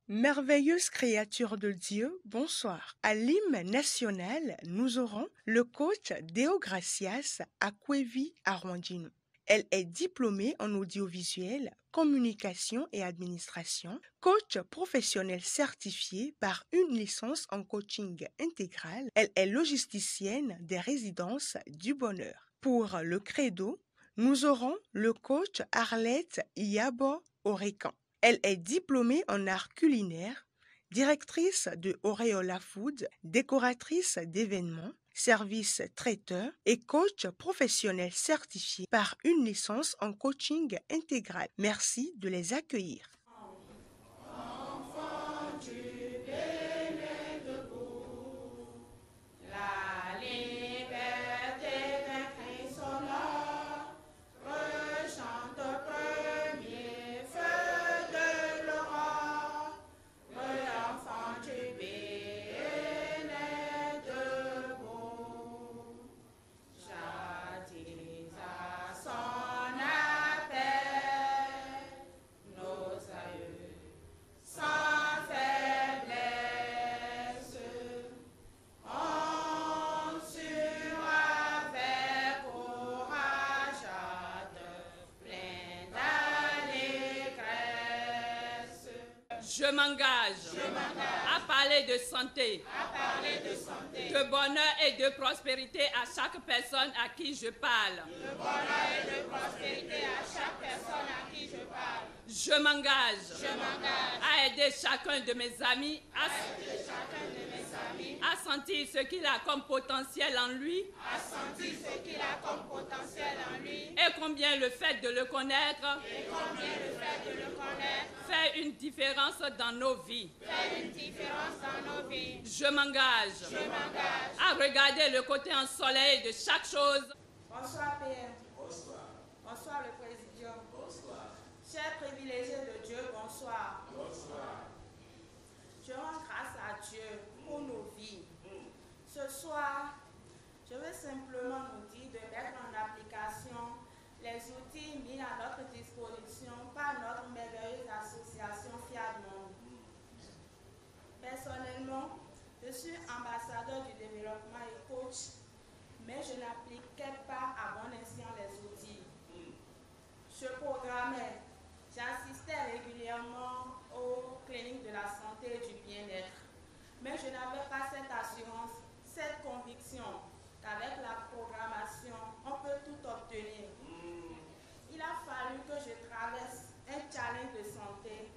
Merveilleuse créature de Dieu, bonsoir. À l'hymne national, nous aurons le coach Deogracias Akwevi Arwandino. Elle est diplômée en audiovisuel, communication et administration, coach professionnel certifié par une licence en coaching intégral. Elle est logisticienne des résidences du bonheur. Pour le credo, nous aurons le coach Arlette Yabo Orekan. Elle est diplômée en art culinaire, directrice de Aureola Food, décoratrice d'événements, service traiteur et coach professionnel certifié par une licence en coaching intégral. Merci de les accueillir. Je m'engage à parler de santé, de bonheur et de prospérité à chaque personne à qui je parle. Je m'engage à aider chacun de mes amis à sentir ce qu'il a comme potentiel en lui et combien le fait de le connaître fait une différence dans nos vies. Je m'engage à regarder le côté ensoleillé de chaque chose. Bonsoir PM. Bonsoir le Présidium. Chers privilégiés de Dieu, bonsoir. Je rends grâce à Dieu pour nos vies. Ce soir, je veux simplement nous dire de mettre en application les outils mis à notre disposition par notre merveilleuse association Fiat Monde. Personnellement, je suis ambassadeur du développement et coach, mais je n'appliquais pas à bon escient les outils. Je programmais, j'assistais régulièrement aux cliniques de la santé et du bien-être, mais je n'avais pas cette assurance, cette conviction qu'avec la programmation, on peut tout obtenir. Il a fallu que je traverse un challenge de santé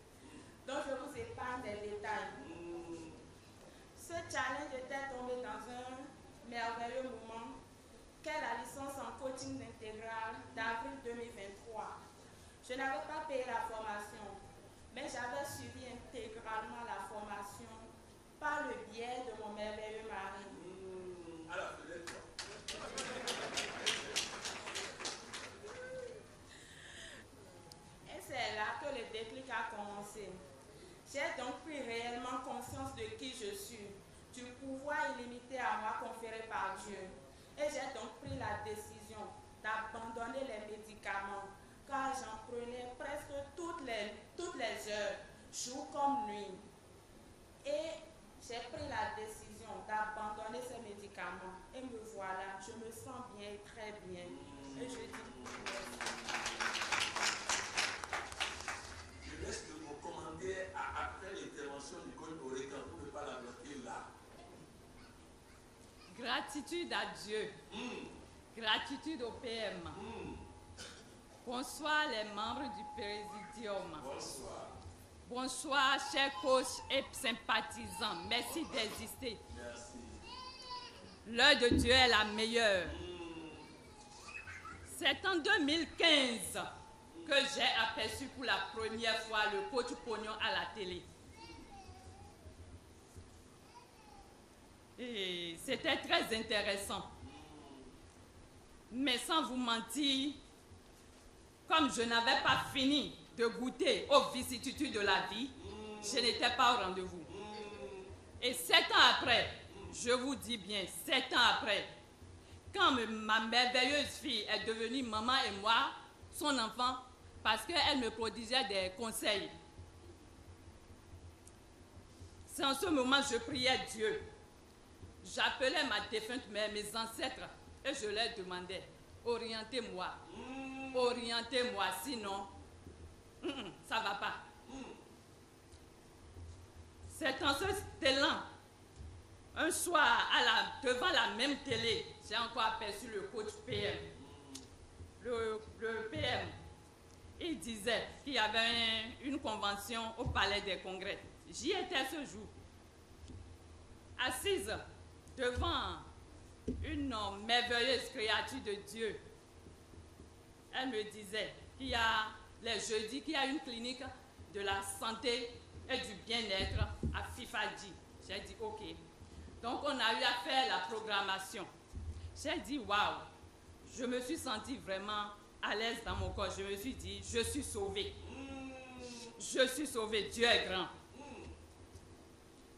dont je vous épargne des détails. Ce challenge était tombé dans un merveilleux moment qu'est la licence en coaching intégral d'avril 2023. Je n'avais pas payé la formation, mais j'avais suivi intégralement la formation par le biais de mon merveilleux mari. Alors, et c'est là que le déclic a commencé. J'ai donc pris réellement conscience de qui je suis, du pouvoir illimité à moi conféré par Dieu. Et j'ai donc pris la décision d'abandonner les médicaments, car j'en prenais presque toutes les heures, jour comme nuit. Et j'ai pris la décision d'abandonner ces médicaments. Et me voilà, je me sens bien, très bien. Et je dis je laisse mon commentaire après l'intervention du coach Orekan pour ne pas la bloquer là. Gratitude à Dieu. Gratitude au PM. Bonsoir les membres du Présidium. Bonsoir. Bonsoir chers coachs et sympathisants. Merci d'exister. Merci. L'heure de Dieu est la meilleure. C'est C'est en 2015 que j'ai aperçu pour la première fois le coach Pognon à la télé. Et c'était très intéressant. Mais sans vous mentir, comme je n'avais pas fini de goûter aux vicissitudes de la vie, je n'étais pas au rendez-vous. Et 7 ans après, je vous dis bien, 7 ans après, quand ma merveilleuse fille est devenue maman et moi, son enfant, parce qu'elle me prodiguait des conseils. C'est en ce moment que je priais Dieu. J'appelais ma défunte mère, mes ancêtres, et je leur demandais, orientez-moi, orientez-moi, sinon, ça ne va pas. C'est en ce élan, un soir, devant la même télé, j'ai encore aperçu le coach PM. Le PM, il disait qu'il y avait une convention au Palais des Congrès. J'y étais ce jour, assise devant une merveilleuse créature de Dieu. Elle me disait qu'il y a les jeudis, qu'il y a une clinique de la santé et du bien-être à Fifadji. J'ai dit ok. Donc on a eu à faire la programmation. J'ai dit waouh, je me suis sentie vraiment à l'aise dans mon corps. Je me suis dit, je suis sauvée. Je suis sauvée, Dieu est grand.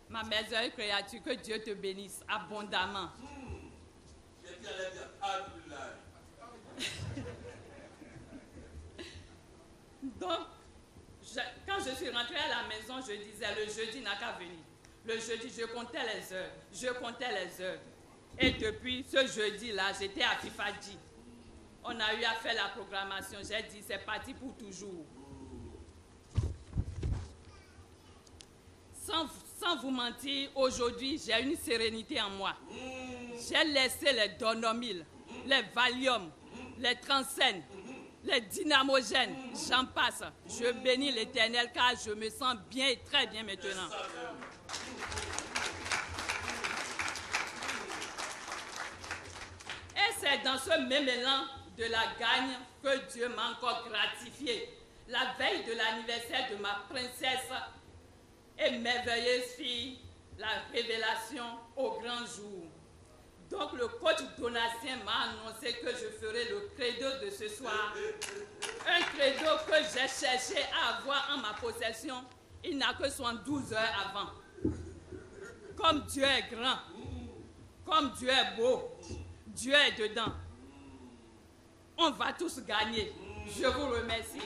Ma merveilleuse créature, que Dieu te bénisse abondamment. Donc, quand je suis rentrée à la maison, je disais, le jeudi n'a qu'à venir. Le jeudi, je comptais les heures. Je comptais les heures. Et depuis ce jeudi-là, j'étais à Fifadji. On a eu à faire la programmation. J'ai dit, c'est parti pour toujours. Sans vous mentir, aujourd'hui, j'ai une sérénité en moi. J'ai laissé les Donomil, les Valium, les Transcènes, les Dynamogènes, j'en passe. Je bénis l'Éternel car je me sens bien et très bien maintenant. Et c'est dans ce même élan de la gagne que Dieu m'a encore gratifié. La veille de l'anniversaire de ma princesse et merveilleuse fille, la révélation au grand jour. Donc le coach Donatien m'a annoncé que je ferai le credo de ce soir. Un credo que j'ai cherché à avoir en ma possession. Il n'a que 72 heures avant. Comme Dieu est grand, comme Dieu est beau, Dieu est dedans. On va tous gagner. Je vous remercie.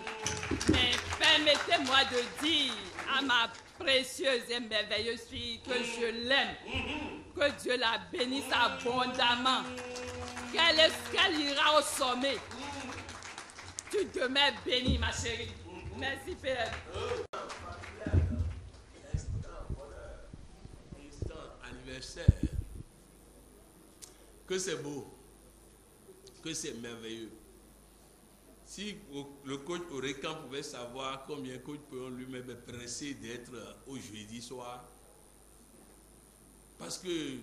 Mais permettez-moi de dire à ma précieuse et merveilleuse fille que je l'aime, que Dieu la bénisse abondamment, qu'elle ira au sommet. Tu demeures bénie, ma chérie. Merci, Père. Instant anniversaire. Que c'est beau, que c'est merveilleux. Si le coach Orekan pouvait savoir combien coach Pognon lui-même est pressé d'être au jeudi soir, parce que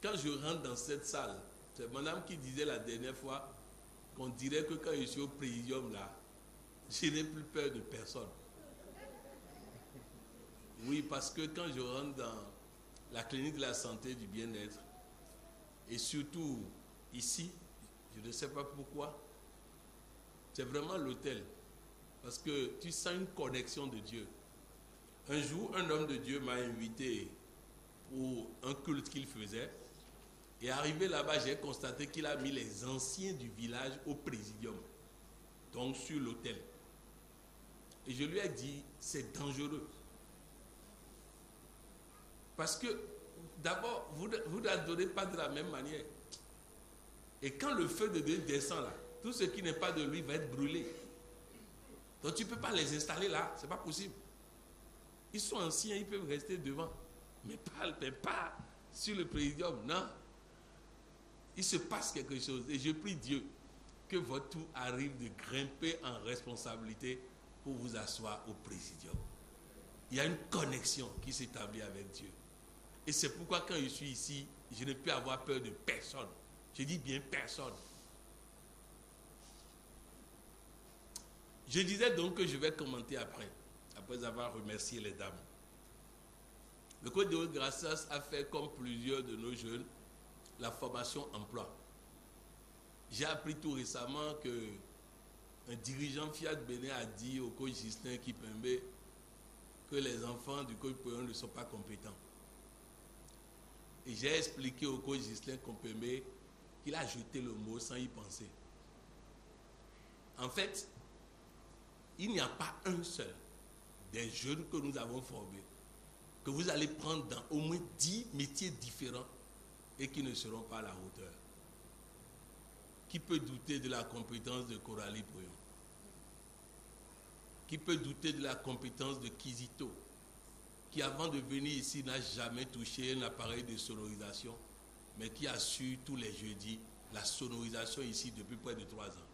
quand je rentre dans cette salle, c'est madame qui disait la dernière fois qu'on dirait que quand je suis au présidium là, je n'ai plus peur de personne. Oui, parce que quand je rentre dans la clinique de la santé et du bien-être, et surtout ici, je ne sais pas pourquoi, c'est vraiment l'hôtel. Parce que tu sens une connexion de Dieu. Un jour, un homme de Dieu m'a invité pour un culte qu'il faisait. Et arrivé là-bas, j'ai constaté qu'il a mis les anciens du village au présidium. Donc sur l'hôtel. Et je lui ai dit, c'est dangereux. Parce que d'abord, vous n'adorez pas de la même manière. Et quand le feu de Dieu descend là, tout ce qui n'est pas de lui va être brûlé. Donc tu ne peux pas les installer là, ce n'est pas possible. Ils sont anciens, ils peuvent rester devant. Mais pas sur le présidium, non. Il se passe quelque chose. Et je prie Dieu que votre tour arrive de grimper en responsabilité pour vous asseoir au présidium. Il y a une connexion qui s'établit avec Dieu. Et c'est pourquoi quand je suis ici, je ne peux avoir peur de personne. Je dis bien personne. Je disais donc que je vais commenter après avoir remercié les dames. Le Coach Deo Gracias a fait, comme plusieurs de nos jeunes, la formation emploi. J'ai appris tout récemment qu'un dirigeant Fiat Bénin a dit au coach Justin Kipembe que les enfants du coach Poyon ne sont pas compétents. Et j'ai expliqué au coach Justin Kipembe qu'il a jeté le mot sans y penser. En fait, il n'y a pas un seul des jeunes que nous avons formés que vous allez prendre dans au moins 10 métiers différents et qui ne seront pas à la hauteur. Qui peut douter de la compétence de Coralie Poyon? Qui peut douter de la compétence de Kizito, qui avant de venir ici n'a jamais touché un appareil de sonorisation, mais qui a su tous les jeudis la sonorisation ici depuis près de 3 ans?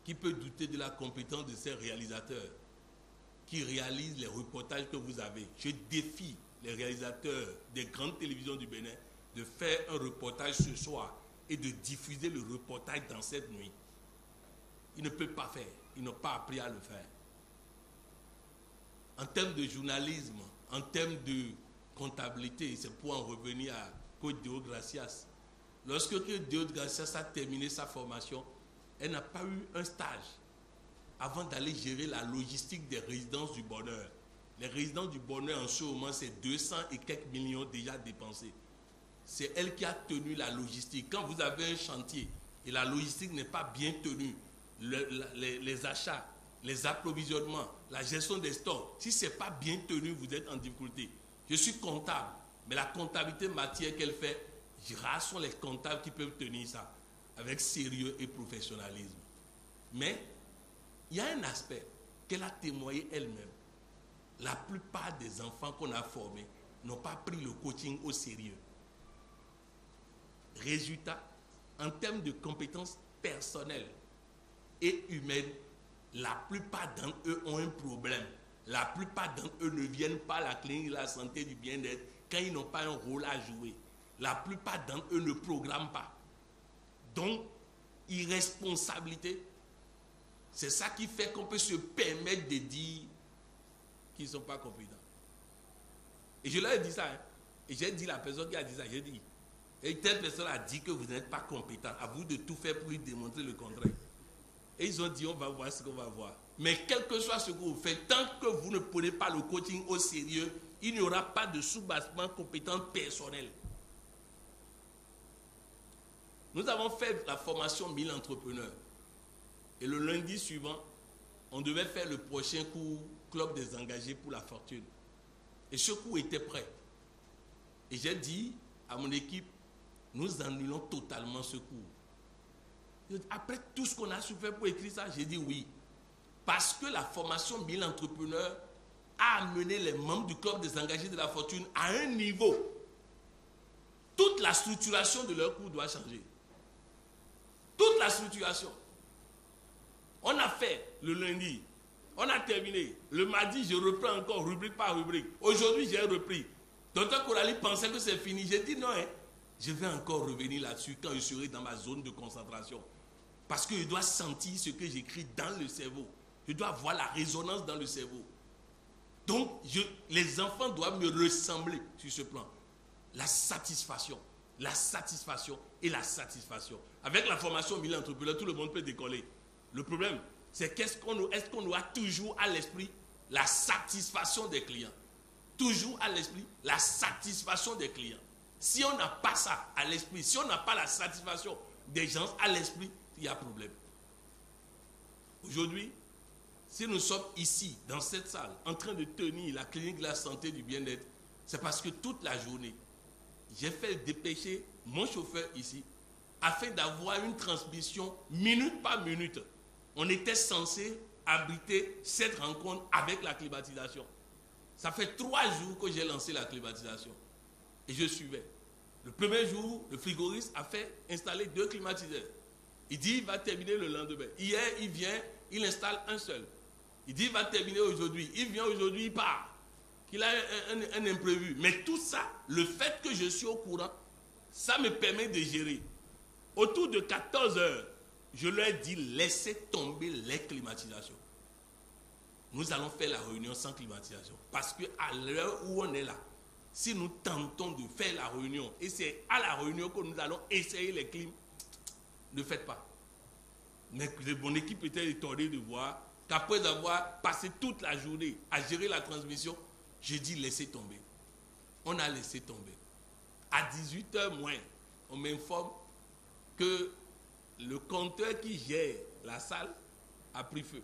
Qui peut douter de la compétence de ces réalisateurs qui réalisent les reportages que vous avez? Je défie les réalisateurs des grandes télévisions du Bénin de faire un reportage ce soir et de diffuser le reportage dans cette nuit. Ils ne peuvent pas faire. Ils n'ont pas appris à le faire. En termes de journalisme, en termes de comptabilité, c'est pour en revenir à Coach Deo Gracias. Lorsque Deo Gracias a terminé sa formation, elle n'a pas eu un stage avant d'aller gérer la logistique des résidences du bonheur. Les résidences du bonheur en ce moment, c'est 200 et quelques millions déjà dépensés. C'est elle qui a tenu la logistique. Quand vous avez un chantier et la logistique n'est pas bien tenue, les achats, les approvisionnements, la gestion des stocks, si ce n'est pas bien tenu, vous êtes en difficulté. Je suis comptable, mais la comptabilité matière qu'elle fait, rares sont les comptables qui peuvent tenir ça avec sérieux et professionnalisme. Mais il y a un aspect qu'elle a témoigné elle-même. La plupart des enfants qu'on a formés n'ont pas pris le coaching au sérieux. Résultat, en termes de compétences personnelles et humaines, la plupart d'entre eux ont un problème. La plupart d'entre eux ne viennent pas à la clinique de la santé du bien-être quand ils n'ont pas un rôle à jouer. La plupart d'entre eux ne programment pas. Donc, irresponsabilité, c'est ça qui fait qu'on peut se permettre de dire qu'ils ne sont pas compétents. Et je leur ai dit ça. Et j'ai dit à la personne qui a dit ça, j'ai dit, et telle personne a dit que vous n'êtes pas compétent. À vous de tout faire pour lui démontrer le contraire. Et ils ont dit, on va voir ce qu'on va voir. Mais quel que soit ce que vous faites, tant que vous ne prenez pas le coaching au sérieux, il n'y aura pas de sous-bassement compétent personnel. Nous avons fait la formation 1000 entrepreneurs. Et le lundi suivant, on devait faire le prochain cours Club des engagés pour la fortune. Et ce cours était prêt. Et j'ai dit à mon équipe, nous annulons totalement ce cours. Après tout ce qu'on a su faire pour écrire ça, j'ai dit oui. Parce que la formation 1000 entrepreneurs a amené les membres du Club des engagés de la fortune à un niveau. Toute la structuration de leur cours doit changer. Toute la structuration. On a fait le lundi. On a terminé. Le mardi, je reprends encore rubrique par rubrique. Aujourd'hui, j'ai repris. Docteur Coralie pensait que c'est fini. J'ai dit non, je vais encore revenir là-dessus quand je serai dans ma zone de concentration. Parce que je dois sentir ce que j'écris dans le cerveau. Je dois voir la résonance dans le cerveau. Donc, les enfants doivent me ressembler sur ce plan. La satisfaction et la satisfaction. Avec la formation 1000 entrepreneurs, tout le monde peut décoller. Le problème, c'est est-ce qu'on aura toujours à l'esprit la satisfaction des clients? Toujours à l'esprit la satisfaction des clients. Si on n'a pas ça à l'esprit, si on n'a pas la satisfaction des gens à l'esprit, il y a problème. Aujourd'hui, si nous sommes ici, dans cette salle, en train de tenir la clinique de la santé du bien-être, c'est parce que toute la journée, j'ai fait dépêcher mon chauffeur ici, afin d'avoir une transmission minute par minute. On était censé abriter cette rencontre avec la climatisation. Ça fait 3 jours que j'ai lancé la climatisation. Et je suivais. Le premier jour, le frigoriste a fait installer 2 climatiseurs. Il dit il va terminer le lendemain. Hier, il vient, il installe un seul. Il dit il va terminer aujourd'hui. Il vient aujourd'hui, il part. Qu'il a un imprévu. Mais tout ça, le fait que je suis au courant, ça me permet de gérer. Autour de 14 heures, je leur ai dit, laissez tomber les climatisations. Nous allons faire la réunion sans climatisation. Parce qu'à l'heure où on est là, si nous tentons de faire la réunion, et c'est à la réunion que nous allons essayer les clims, ne faites pas. Mais mon équipe était étonnée de voir qu'après avoir passé toute la journée à gérer la transmission, j'ai dit laissez tomber. On a laissé tomber. À 18h moins, on m'informe que le compteur qui gère la salle a pris feu.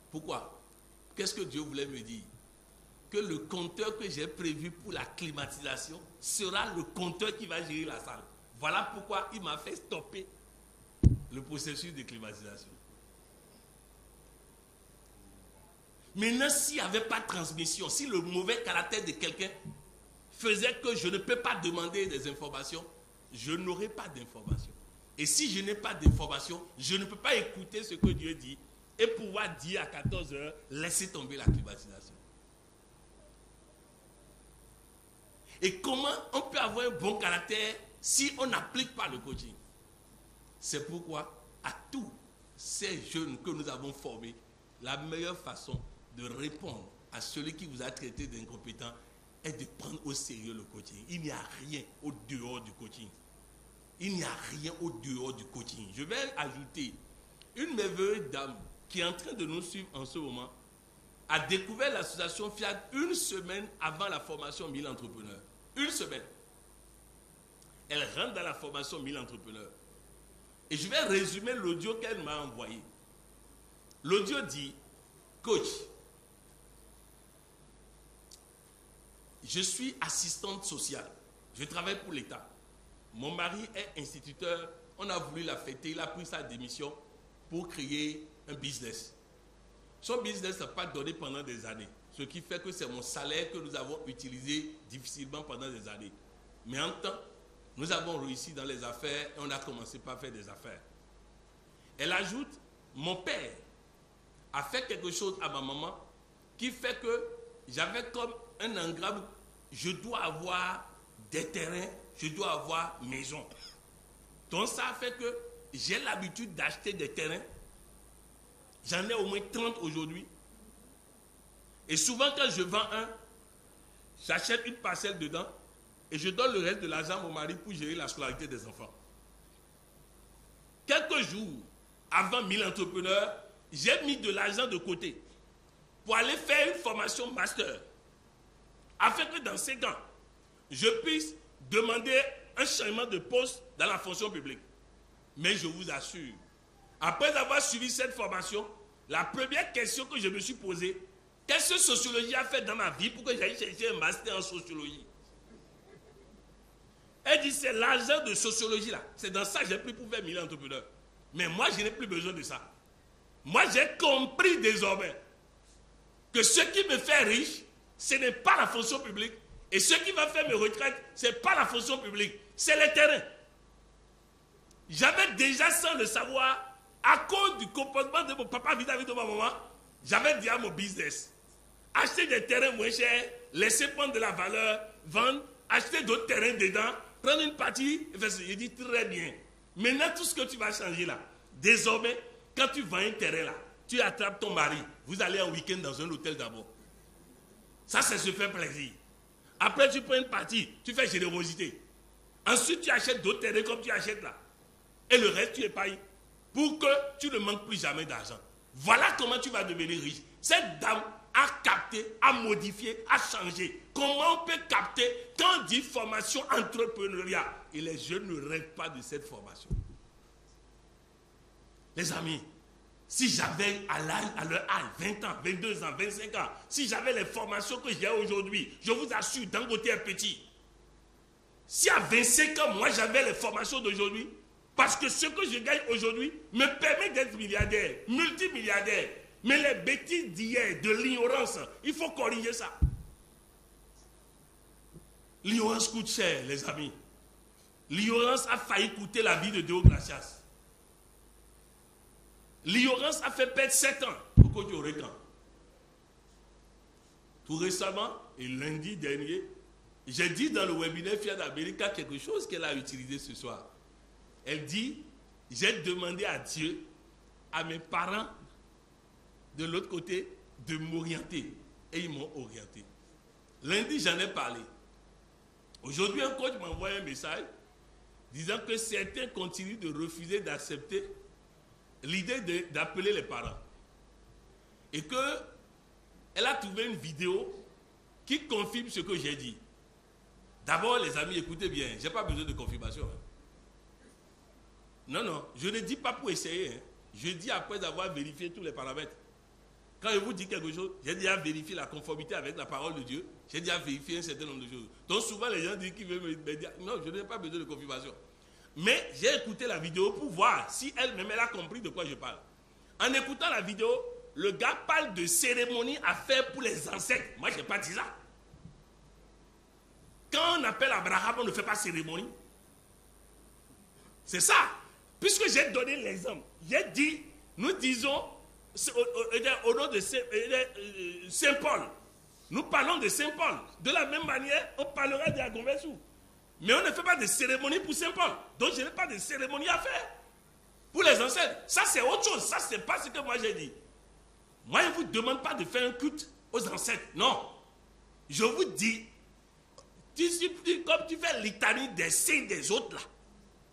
Pourquoi? Qu'est-ce que Dieu voulait me dire? Que le compteur que j'ai prévu pour la climatisation sera le compteur qui va gérer la salle. Voilà pourquoi il m'a fait stopper le processus de climatisation. Maintenant, s'il n'y avait pas de transmission, si le mauvais caractère de quelqu'un faisait que je ne peux pas demander des informations, je n'aurai pas d'informations. Et si je n'ai pas d'informations, je ne peux pas écouter ce que Dieu dit et pouvoir dire à 14h, laissez tomber la climatisation. Et comment on peut avoir un bon caractère si on n'applique pas le coaching? C'est pourquoi, à tous ces jeunes que nous avons formés, la meilleure façon de répondre à celui qui vous a traité d'incompétent est de prendre au sérieux le coaching. Il n'y a rien au dehors du coaching. Il n'y a rien au dehors du coaching. Je vais ajouter, une merveilleuse dame qui est en train de nous suivre en ce moment a découvert l'association Fiat une semaine avant la formation 1000 entrepreneurs. Une semaine. Elle rentre dans la formation 1000 entrepreneurs. Et je vais résumer l'audio qu'elle m'a envoyé. L'audio dit, coach, je suis assistante sociale. Je travaille pour l'État. Mon mari est instituteur. On a voulu la fêter. Il a pris sa démission pour créer un business. Son business n'a pas donné pendant des années. Ce qui fait que c'est mon salaire que nous avons utilisé difficilement pendant des années. Mais en temps, nous avons réussi dans les affaires et on a commencé par faire des affaires. Elle ajoute, mon père a fait quelque chose à ma maman qui fait que j'avais comme un engramme, je dois avoir des terrains, je dois avoir maison. Donc ça a fait que j'ai l'habitude d'acheter des terrains. J'en ai au moins 30 aujourd'hui. Et souvent quand je vends un, j'achète une parcelle dedans et je donne le reste de l'argent à mon mari pour gérer la scolarité des enfants. Quelques jours avant 1000 entrepreneurs, j'ai mis de l'argent de côté pour aller faire une formation master afin que dans 5 ans, je puisse demander un changement de poste dans la fonction publique. Mais je vous assure, après avoir suivi cette formation, la première question que je me suis posée, qu'est-ce que sociologie a fait dans ma vie pour que j'aille chercher un master en sociologie? Elle dit, c'est l'argent de sociologie là. C'est dans ça que j'ai pris pour faire 1000 entrepreneurs. Mais moi, je n'ai plus besoin de ça. Moi, j'ai compris désormais que ce qui me fait riche, ce n'est pas la fonction publique. Et ce qui va faire mes retraites, ce n'est pas la fonction publique, c'est les terrains. J'avais déjà, sans le savoir, à cause du comportement de mon papa vis-à-vis de ma maman, j'avais dit à mon business, acheter des terrains moins chers, laisser prendre de la valeur, vendre, acheter d'autres terrains dedans, prendre une partie, et faire ça. J'ai dit très bien. Maintenant, tout ce que tu vas changer là, désormais, quand tu vends un terrain là, tu attrapes ton mari, vous allez en week-end dans un hôtel d'abord. Ça, c'est se faire plaisir. Après, tu prends une partie, tu fais générosité. Ensuite, tu achètes d'autres terrains comme tu achètes là. Et le reste, tu épargnes pour que tu ne manques plus jamais d'argent. Voilà comment tu vas devenir riche. Cette dame a capté, a modifié, a changé. Comment on peut capter quand on dit formation entrepreneuriat? Et les jeunes ne rêvent pas de cette formation. Les amis, si j'avais à leur âge, 20 ans, 22 ans, 25 ans, si j'avais les formations que j'ai aujourd'hui, je vous assure, Dangote est petit. Si à 25 ans, moi j'avais les formations d'aujourd'hui, parce que ce que je gagne aujourd'hui me permet d'être milliardaire, multimilliardaire. Mais les bêtises d'hier, de l'ignorance, il faut corriger ça. L'ignorance coûte cher, les amis. L'ignorance a failli coûter la vie de Deo Gracias. L'ignorance a fait perdre 7 ans au coach Orekan. Tout récemment, et lundi dernier, j'ai dit dans le webinaire Fiat America quelque chose qu'elle a utilisé ce soir. Elle dit, j'ai demandé à Dieu, à mes parents, de l'autre côté, de m'orienter. Et ils m'ont orienté. Lundi, j'en ai parlé. Aujourd'hui, un coach m'a envoyé un message disant que certains continuent de refuser d'accepter l'idée d'appeler les parents. Et qu'elle a trouvé une vidéo qui confirme ce que j'ai dit. D'abord, les amis, écoutez bien, je n'ai pas besoin de confirmation. Non, non, je ne dis pas pour essayer. Je dis après avoir vérifié tous les paramètres. Quand je vous dis quelque chose, j'ai déjà vérifié la conformité avec la parole de Dieu. J'ai déjà vérifié un certain nombre de choses. Donc souvent, les gens disent qu'ils veulent me dire, non, je n'ai pas besoin de confirmation. Mais j'ai écouté la vidéo pour voir si elle-même, elle a compris de quoi je parle. En écoutant la vidéo, le gars parle de cérémonie à faire pour les ancêtres. Moi, je n'ai pas dit ça. Quand on appelle Abraham, on ne fait pas cérémonie. C'est ça. Puisque j'ai donné l'exemple, j'ai dit, nous disons, au nom de Saint Paul, nous parlons de Saint Paul. De la même manière, on parlera de la conversion. Mais on ne fait pas de cérémonie pour Saint Paul. Donc je n'ai pas de cérémonie à faire. Pour les ancêtres, ça c'est autre chose. Ça c'est pas ce que moi j'ai dit. Moi je ne vous demande pas de faire un culte aux ancêtres. Non. Je vous dis, comme tu fais litanie des saints des autres là,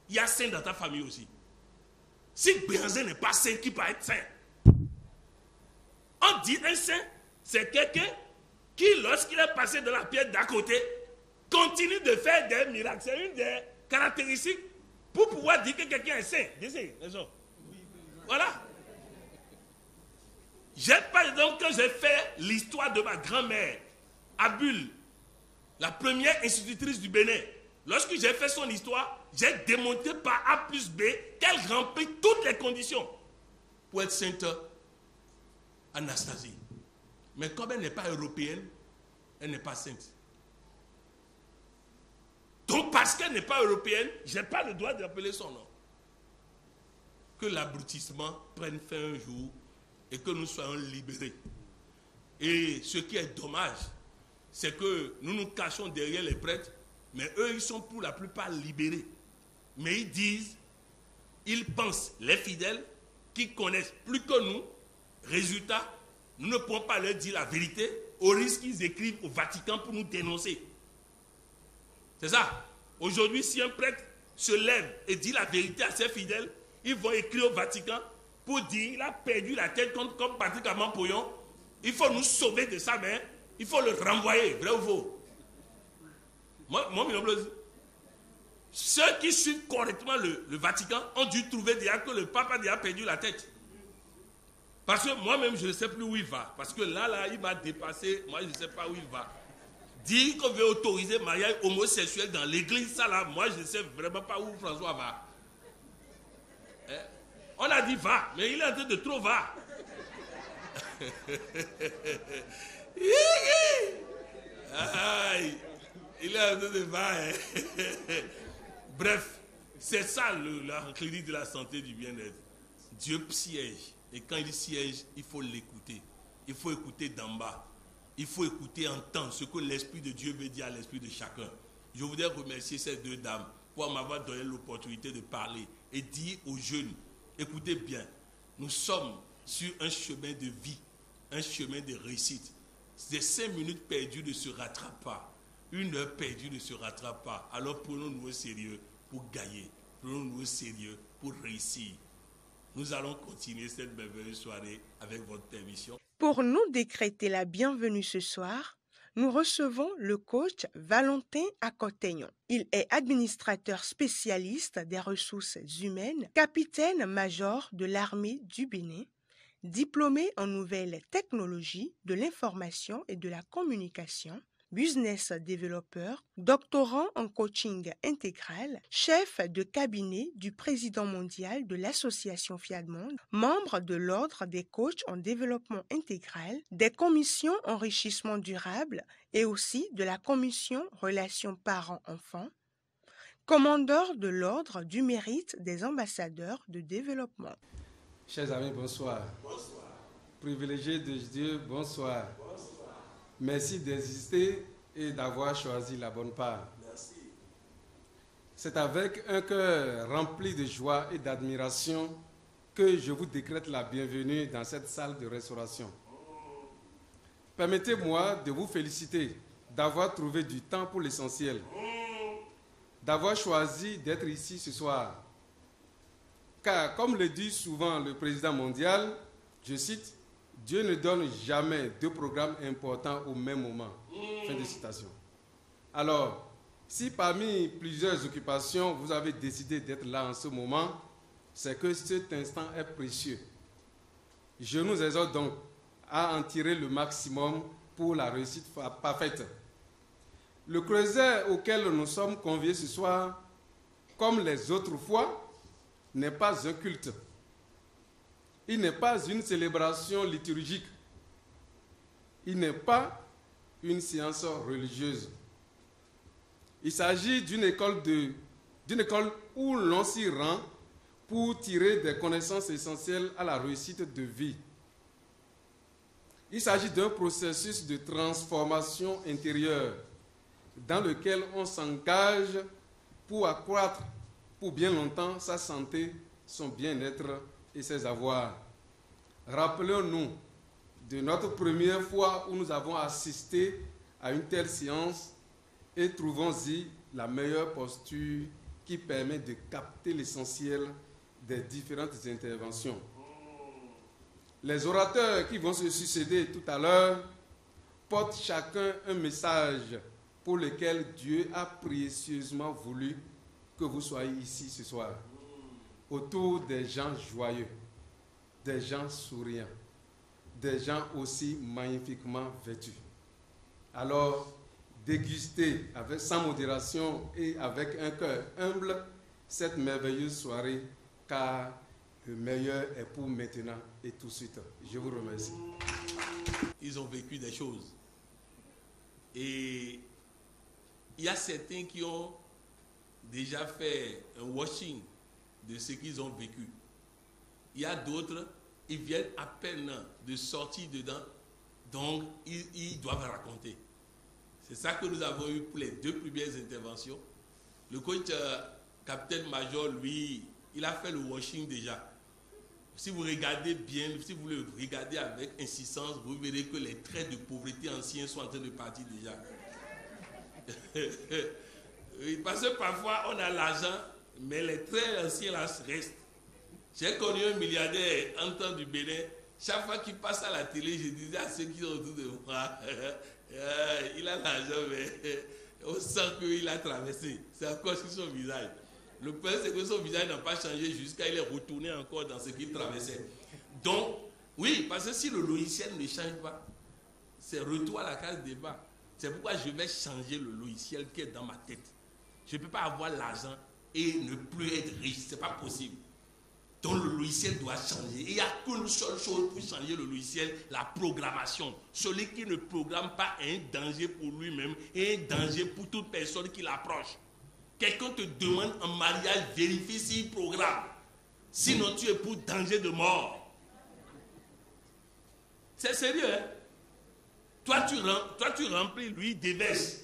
il y a saint dans ta famille aussi. Si Béhanzin n'est pas saint, qui peut être saint? On dit un saint, c'est quelqu'un qui, lorsqu'il est passé de la pierre d'à côté, continue de faire des miracles. C'est une des caractéristiques pour pouvoir dire que quelqu'un est saint. Voilà. Par exemple, quand j'ai fait l'histoire de ma grand-mère, Abul, la première institutrice du Bénin, lorsque j'ai fait son histoire, j'ai démontré par A plus B qu'elle remplit toutes les conditions pour être sainte Anastasie. Mais comme elle n'est pas européenne, elle n'est pas sainte. Donc parce qu'elle n'est pas européenne, je n'ai pas le droit d'appeler son nom. Que l'abrutissement prenne fin un jour et que nous soyons libérés. Et ce qui est dommage, c'est que nous nous cachons derrière les prêtres, mais eux, ils sont pour la plupart libérés. Mais ils disent, ils pensent, les fidèles, qui connaissent plus que nous. Résultat, nous ne pouvons pas leur dire la vérité, au risque qu'ils écrivent au Vatican pour nous dénoncer. C'est ça. Aujourd'hui, si un prêtre se lève et dit la vérité à ses fidèles, ils vont écrire au Vatican pour dire il a perdu la tête comme Patrick Amampoyon. Il faut nous sauver de ça, mais il faut le renvoyer, vrai ou faux. Moi, ceux qui suivent correctement le Vatican ont dû trouver déjà que le pape a déjà perdu la tête. Parce que moi-même, je ne sais plus où il va. Parce que là, il m'a dépassé. Moi, je ne sais pas où il va. Dire qu'on veut autoriser le mariage homosexuel dans l'église, ça là, moi, je ne sais vraiment pas où François va. Hein? On a dit va, mais il est en train de trop va. Il est en train de va. Hein? Bref, c'est ça la clinique de la santé du bien-être. Dieu siège. Et quand il siège, il faut l'écouter. Il faut écouter d'en bas. Il faut écouter, entendre ce que l'Esprit de Dieu veut dire à l'esprit de chacun. Je voudrais remercier ces deux dames pour m'avoir donné l'opportunité de parler et dire aux jeunes, écoutez bien, nous sommes sur un chemin de vie, un chemin de réussite. Ces 5 minutes perdues ne se rattrapent pas. 1 heure perdue ne se rattrape pas. Alors prenons-nous au sérieux pour gagner. Prenons-nous au sérieux pour réussir. Nous allons continuer cette merveilleuse soirée avec votre permission. Pour nous décréter la bienvenue ce soir, nous recevons le coach Valentin Akoteignon. Il est administrateur spécialiste des ressources humaines, capitaine-major de l'armée du Bénin, diplômé en nouvelles technologies de l'information et de la communication, business developer, doctorant en coaching intégral, chef de cabinet du président mondial de l'association Fiat-Monde, membre de l'ordre des coachs en développement intégral, des commissions enrichissement durable et aussi de la commission relations parents-enfants, commandeur de l'ordre du mérite des ambassadeurs de développement. Chers amis, bonsoir. Bonsoir. Privilégiés de Dieu, bonsoir. Merci d'exister et d'avoir choisi la bonne part. Merci. c'est avec un cœur rempli de joie et d'admiration que je vous décrète la bienvenue dans cette salle de restauration. Permettez-moi de vous féliciter d'avoir trouvé du temps pour l'essentiel, d'avoir choisi d'être ici ce soir. Car, comme le dit souvent le président mondial, je cite, « Dieu ne donne jamais deux programmes importants au même moment. » Fin de citation. Alors, si parmi plusieurs occupations, vous avez décidé d'être là en ce moment, c'est que cet instant est précieux. Je nous exhorte donc à en tirer le maximum pour la réussite parfaite. Le creuset auquel nous sommes conviés ce soir, comme les autres fois, n'est pas un culte. Il n'est pas une célébration liturgique. Il n'est pas une séance religieuse. Il s'agit d'une école où l'on s'y rend pour tirer des connaissances essentielles à la réussite de vie. Il s'agit d'un processus de transformation intérieure dans lequel on s'engage pour accroître pour bien longtemps sa santé, son bien-être et ses avoirs. Rappelons-nous de notre première fois où nous avons assisté à une telle séance et trouvons-y la meilleure posture qui permet de capter l'essentiel des différentes interventions. Les orateurs qui vont se succéder tout à l'heure portent chacun un message pour lequel Dieu a précieusement voulu que vous soyez ici ce soir, autour des gens joyeux, des gens souriants, des gens aussi magnifiquement vêtus. Alors, dégustez sans modération et avec un cœur humble cette merveilleuse soirée, car le meilleur est pour maintenant et tout de suite. Je vous remercie. Ils ont vécu des choses. Et il y a certains qui ont déjà fait un washing de ce qu'ils ont vécu. Il y a d'autres, ils viennent à peine de sortir dedans, donc ils doivent raconter. C'est ça que nous avons eu pour les deux premières interventions. Le coach capitaine-major, lui, il a fait le washing déjà. Si vous regardez bien, si vous le regardez avec insistance, vous verrez que les traits de pauvreté anciens sont en train de partir déjà. Parce que parfois on a l'argent, mais les traits anciens là restent. J'ai connu un milliardaire en temps du Bénin. Chaque fois qu'il passe à la télé, je disais à ceux qui sont autour de moi, il a l'argent, mais on sent qu'il a traversé. C'est encore sur son visage. Le problème, c'est que son visage n'a pas changé jusqu'à il est retourné encore dans ce qu'il traversait. Donc, oui, parce que si le logiciel ne change pas, c'est retour à la case départ. C'est pourquoi je vais changer le logiciel qui est dans ma tête. Je ne peux pas avoir l'argent et ne plus être riche. Ce n'est pas possible. Donc le logiciel doit changer. Et il n'y a qu'une seule chose pour changer le logiciel, la programmation. Celui qui ne programme pas est un danger pour lui-même et un danger pour toute personne qui l'approche. Quelqu'un te demande en mariage, vérifie s'il programme. Sinon tu es pour danger de mort. C'est sérieux, hein? Toi tu remplis, lui déverse.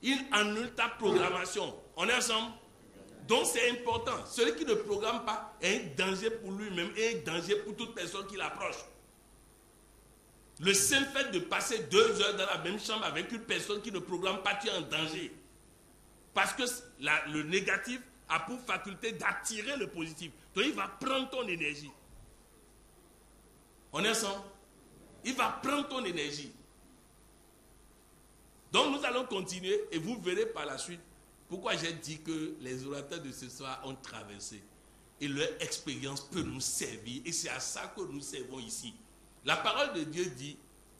Il annule ta programmation. On est ensemble? Donc c'est important. Celui qui ne programme pas est un danger pour lui-même et un danger pour toute personne qui l'approche. Le seul fait de passer 2 heures dans la même chambre avec une personne qui ne programme pas, tu es en danger. Parce que le négatif a pour faculté d'attirer le positif. Donc il va prendre ton énergie. On est ensemble? Il va prendre ton énergie. Donc nous allons continuer et vous verrez par la suite pourquoi j'ai dit que les orateurs de ce soir ont traversé. Et leur expérience peut nous servir. Et c'est à ça que nous servons ici. La parole de Dieu dit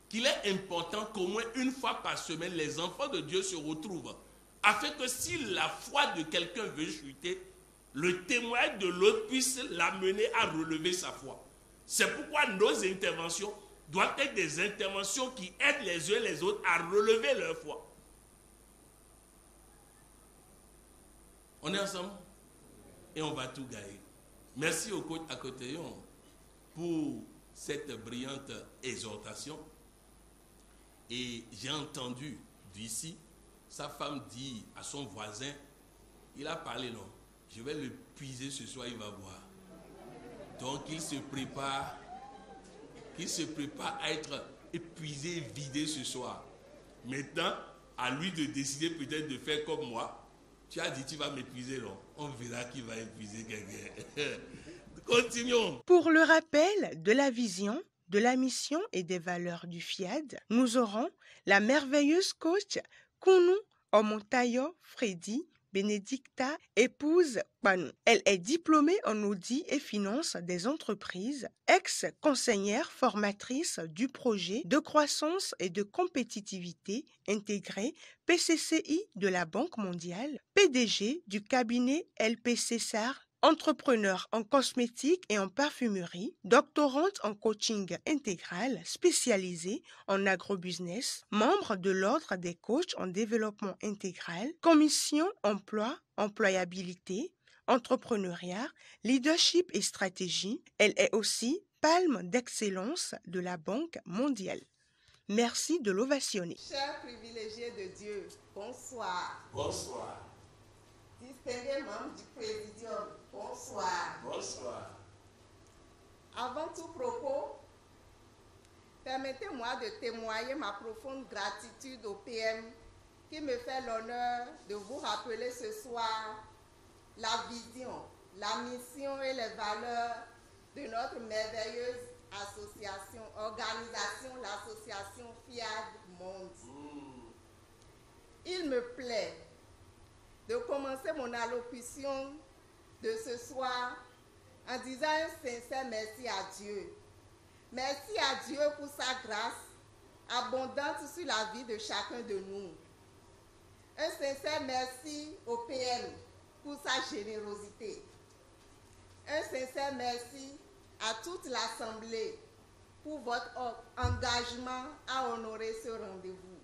qu'il est important qu'au moins une fois par semaine, les enfants de Dieu se retrouvent. Afin que si la foi de quelqu'un veut chuter, le témoignage de l'autre puisse l'amener à relever sa foi. C'est pourquoi nos interventions doivent être des interventions qui aident les uns les autres à relever leur foi. On est ensemble et on va tout gagner. Merci au coach Akoteyon pour cette brillante exhortation. Et j'ai entendu d'ici, sa femme dit à son voisin Il a parlé, non? Je vais le puiser ce soir, il va voir. Donc il se prépare à être épuisé, vidé ce soir. Maintenant, à lui de décider peut-être de faire comme moi. Tu as dit tu vas m'épuiser, non? On verra qui va épuiser quelqu'un. Continuons. Pour le rappel de la vision, de la mission et des valeurs du FIAD, nous aurons la merveilleuse coach Kunu Omontayo Freddy Benedicta, épouse Panou. Elle est diplômée en audit et finance des entreprises, ex-conseillère formatrice du projet de croissance et de compétitivité intégré PCCI de la Banque mondiale, PDG du cabinet LPCSAR, entrepreneur en cosmétique et en parfumerie, doctorante en coaching intégral spécialisée en agrobusiness, membre de l'Ordre des coachs en développement intégral, commission emploi, employabilité, entrepreneuriat, leadership et stratégie. Elle est aussi palme d'excellence de la Banque mondiale. Merci de l'ovationner. Chers privilégiés de Dieu, bonsoir. Bonsoir. Distingués membres du Présidium, bonsoir. Bonsoir. Avant tout propos, permettez-moi de témoigner ma profonde gratitude au PM qui me fait l'honneur de vous rappeler ce soir la vision, la mission et les valeurs de notre merveilleuse association, organisation, l'association FIAD Monde. Il me plaît de commencer mon allocution de ce soir en disant un sincère merci à Dieu. Merci à Dieu pour sa grâce abondante sur la vie de chacun de nous. Un sincère merci au PM pour sa générosité. Un sincère merci à toute l'Assemblée pour votre engagement à honorer ce rendez-vous.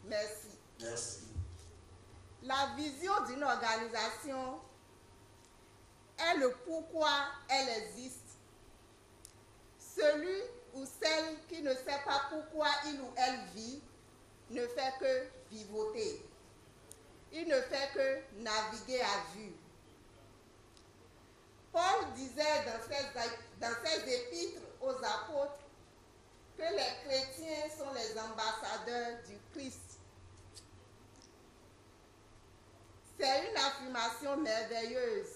Merci. Merci. La vision d'une organisation est le pourquoi elle existe. Celui ou celle qui ne sait pas pourquoi il ou elle vit ne fait que vivoter. Il ne fait que naviguer à vue. Paul disait dans ses épîtres aux apôtres que les chrétiens sont les ambassadeurs du Christ. C'est une affirmation merveilleuse.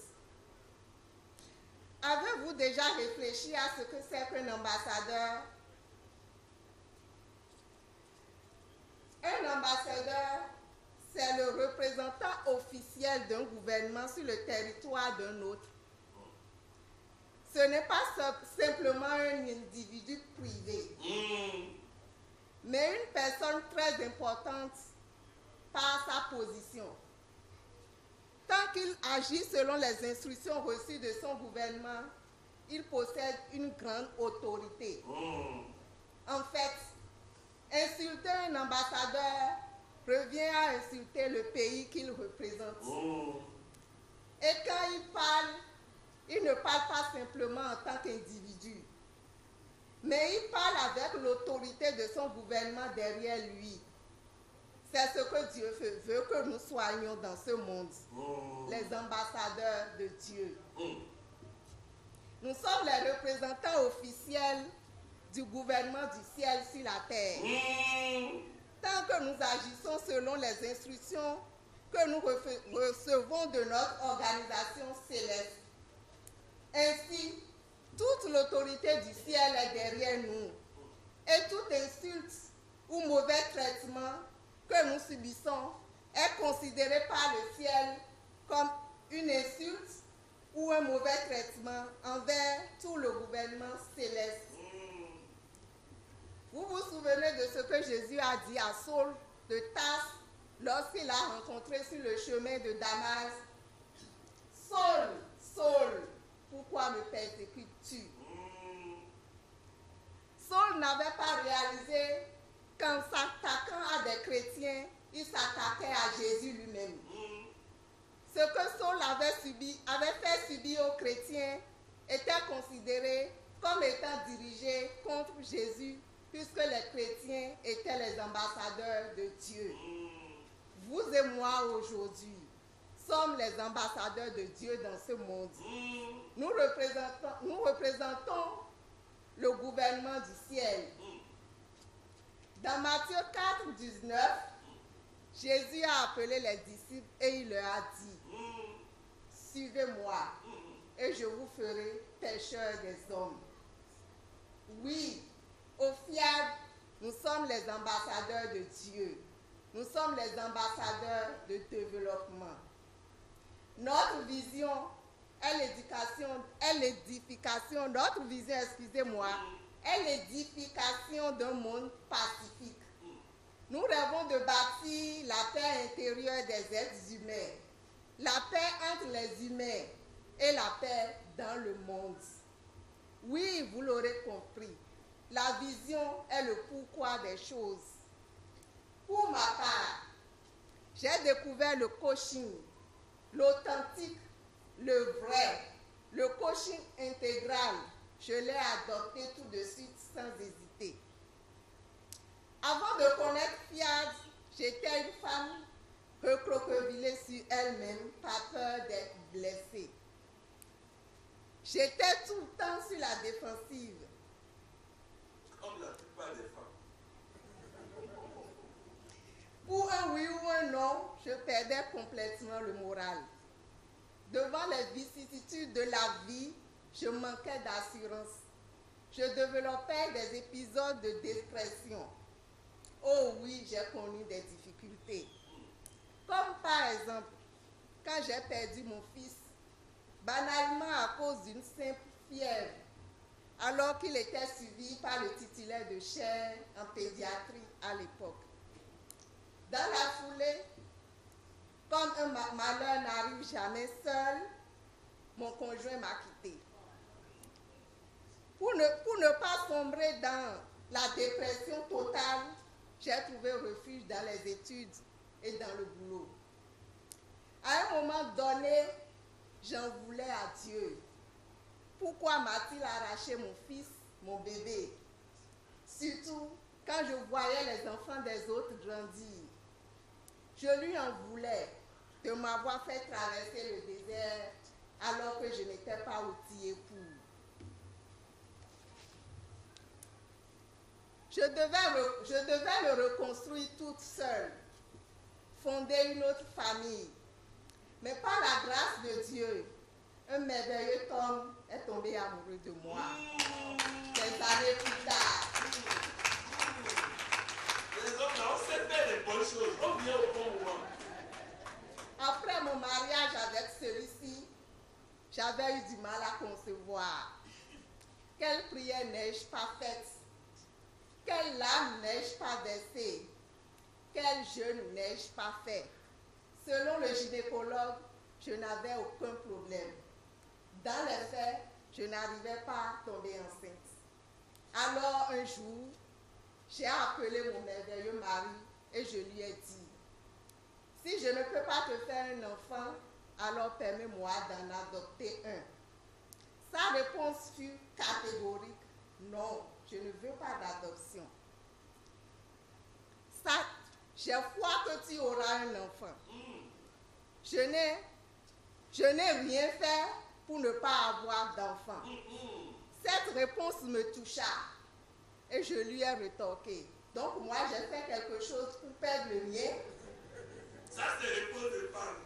Avez-vous déjà réfléchi à ce que c'est qu'un ambassadeur? Un ambassadeur, c'est le représentant officiel d'un gouvernement sur le territoire d'un autre. Ce n'est pas simplement un individu privé, mais une personne très importante par sa position. Tant qu'il agit selon les instructions reçues de son gouvernement, il possède une grande autorité. En fait, insulter un ambassadeur revient à insulter le pays qu'il représente. Et quand il parle, il ne parle pas simplement en tant qu'individu, mais il parle avec l'autorité de son gouvernement derrière lui. C'est ce que Dieu veut que nous soyons dans ce monde, les ambassadeurs de Dieu. Nous sommes les représentants officiels du gouvernement du ciel sur la terre. Tant que nous agissons selon les instructions que nous recevons de notre organisation céleste. Ainsi, toute l'autorité du ciel est derrière nous. Et toute insulte ou mauvais traitement que nous subissons est considéré par le ciel comme une insulte ou un mauvais traitement envers tout le gouvernement céleste. Vous vous souvenez de ce que Jésus a dit à Saul de Tarse lorsqu'il l'a rencontré sur le chemin de Damas? Saul, Saul, pourquoi me persécutes-tu? Saul n'avait pas réalisé qu'en s'attaquant à des chrétiens, il s'attaquait à Jésus lui-même. Ce que Saul avait fait subir aux chrétiens était considéré comme étant dirigé contre Jésus, puisque les chrétiens étaient les ambassadeurs de Dieu. Vous et moi aujourd'hui sommes les ambassadeurs de Dieu dans ce monde. Nous représentons le gouvernement du ciel. Dans Matthieu 4, 19, Jésus a appelé les disciples et il leur a dit, « Suivez-moi et je vous ferai pêcheurs des hommes. » Oui, au FIAD, nous sommes les ambassadeurs de Dieu. Nous sommes les ambassadeurs de développement. Notre vision est l'édification, est l'édification d'un monde pacifique. Nous rêvons de bâtir la paix intérieure des êtres humains, la paix entre les humains et la paix dans le monde. Oui, vous l'aurez compris, la vision est le pourquoi des choses. Pour ma part, j'ai découvert le coaching, l'authentique, le vrai, le coaching intégral. Je l'ai adopté tout de suite sans hésiter. Avant de connaître FIAD, j'étais une femme recroquevillée sur elle-même par peur d'être blessée. J'étais tout le temps sur la défensive. Comme la plupart des femmes. Pour un oui ou un non, je perdais complètement le moral. Devant les vicissitudes de la vie, je manquais d'assurance. Je développais des épisodes de dépression. Oh oui, j'ai connu des difficultés. Comme par exemple, quand j'ai perdu mon fils, banalement à cause d'une simple fièvre, alors qu'il était suivi par le titulaire de chaire en pédiatrie à l'époque. Dans la foulée, comme un malheur n'arrive jamais seul, mon conjoint m'a quitté. Pour ne pas sombrer dans la dépression totale, j'ai trouvé refuge dans les études et dans le boulot. À un moment donné, j'en voulais à Dieu. Pourquoi m'a-t-il arraché mon fils, mon bébé? Surtout quand je voyais les enfants des autres grandir. Je lui en voulais de m'avoir fait traverser le désert alors que je n'étais pas outillée pour. Je devais me reconstruire toute seule, fonder une autre famille. Mais par la grâce de Dieu, un merveilleux homme est tombé amoureux de moi. Des années plus tard. Les hommes, là, on sait faire les bonnes choses. On vient au bon moment. Après mon mariage avec celui-ci, j'avais eu du mal à concevoir. Quelle prière n'ai-je pas faite? Quelle larme n'ai-je pas versée? Quel jeûne n'ai-je pas fait? Selon le gynécologue, je n'avais aucun problème. Dans les faits, je n'arrivais pas à tomber enceinte. Alors un jour, j'ai appelé mon merveilleux mari et je lui ai dit, si je ne peux pas te faire un enfant, alors permets-moi d'en adopter un. Sa réponse fut catégorique, non, je ne veux pas d'adoption. Ça, j'ai foi que tu auras un enfant. Je n'ai rien fait pour ne pas avoir d'enfant. Cette réponse me toucha et je lui ai rétorqué. Donc moi, j'ai fait quelque chose pour perdre le mien. Ça, c'est réponse de femme.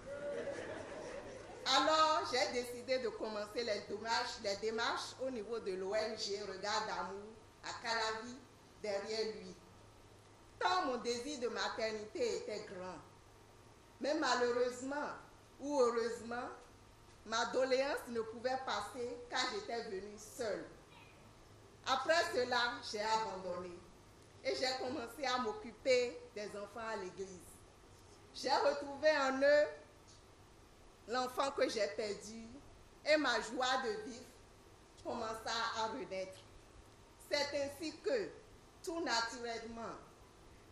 Alors, j'ai décidé de commencer les démarches au niveau de l'ONG Regard d'amour à Calavi, derrière lui. Tant mon désir de maternité était grand. Mais malheureusement ou heureusement, ma doléance ne pouvait passer car j'étais venue seule. Après cela, j'ai abandonné et j'ai commencé à m'occuper des enfants à l'église. J'ai retrouvé en eux l'enfant que j'ai perdu et ma joie de vivre commença à renaître. C'est ainsi que, tout naturellement,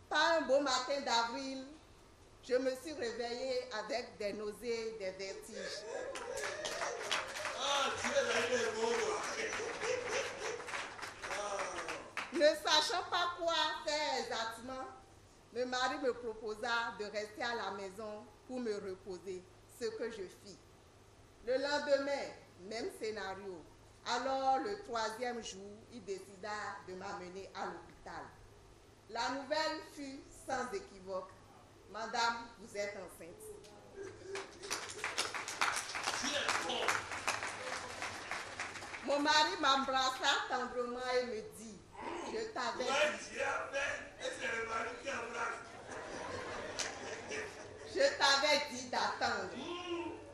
par un beau matin d'avril, je me suis réveillée avec des nausées, des vertiges. Ah, tu es là, il est beau. Ne sachant pas quoi faire exactement, le mari me proposa de rester à la maison pour me reposer. ce que je fis. Le lendemain, même scénario. Alors, le troisième jour, il décida de m'amener à l'hôpital. La nouvelle fut sans équivoque. Madame, vous êtes enceinte. Mon mari m'embrassa tendrement et me dit, je t'avais dit. Je t'avais dit d'attendre.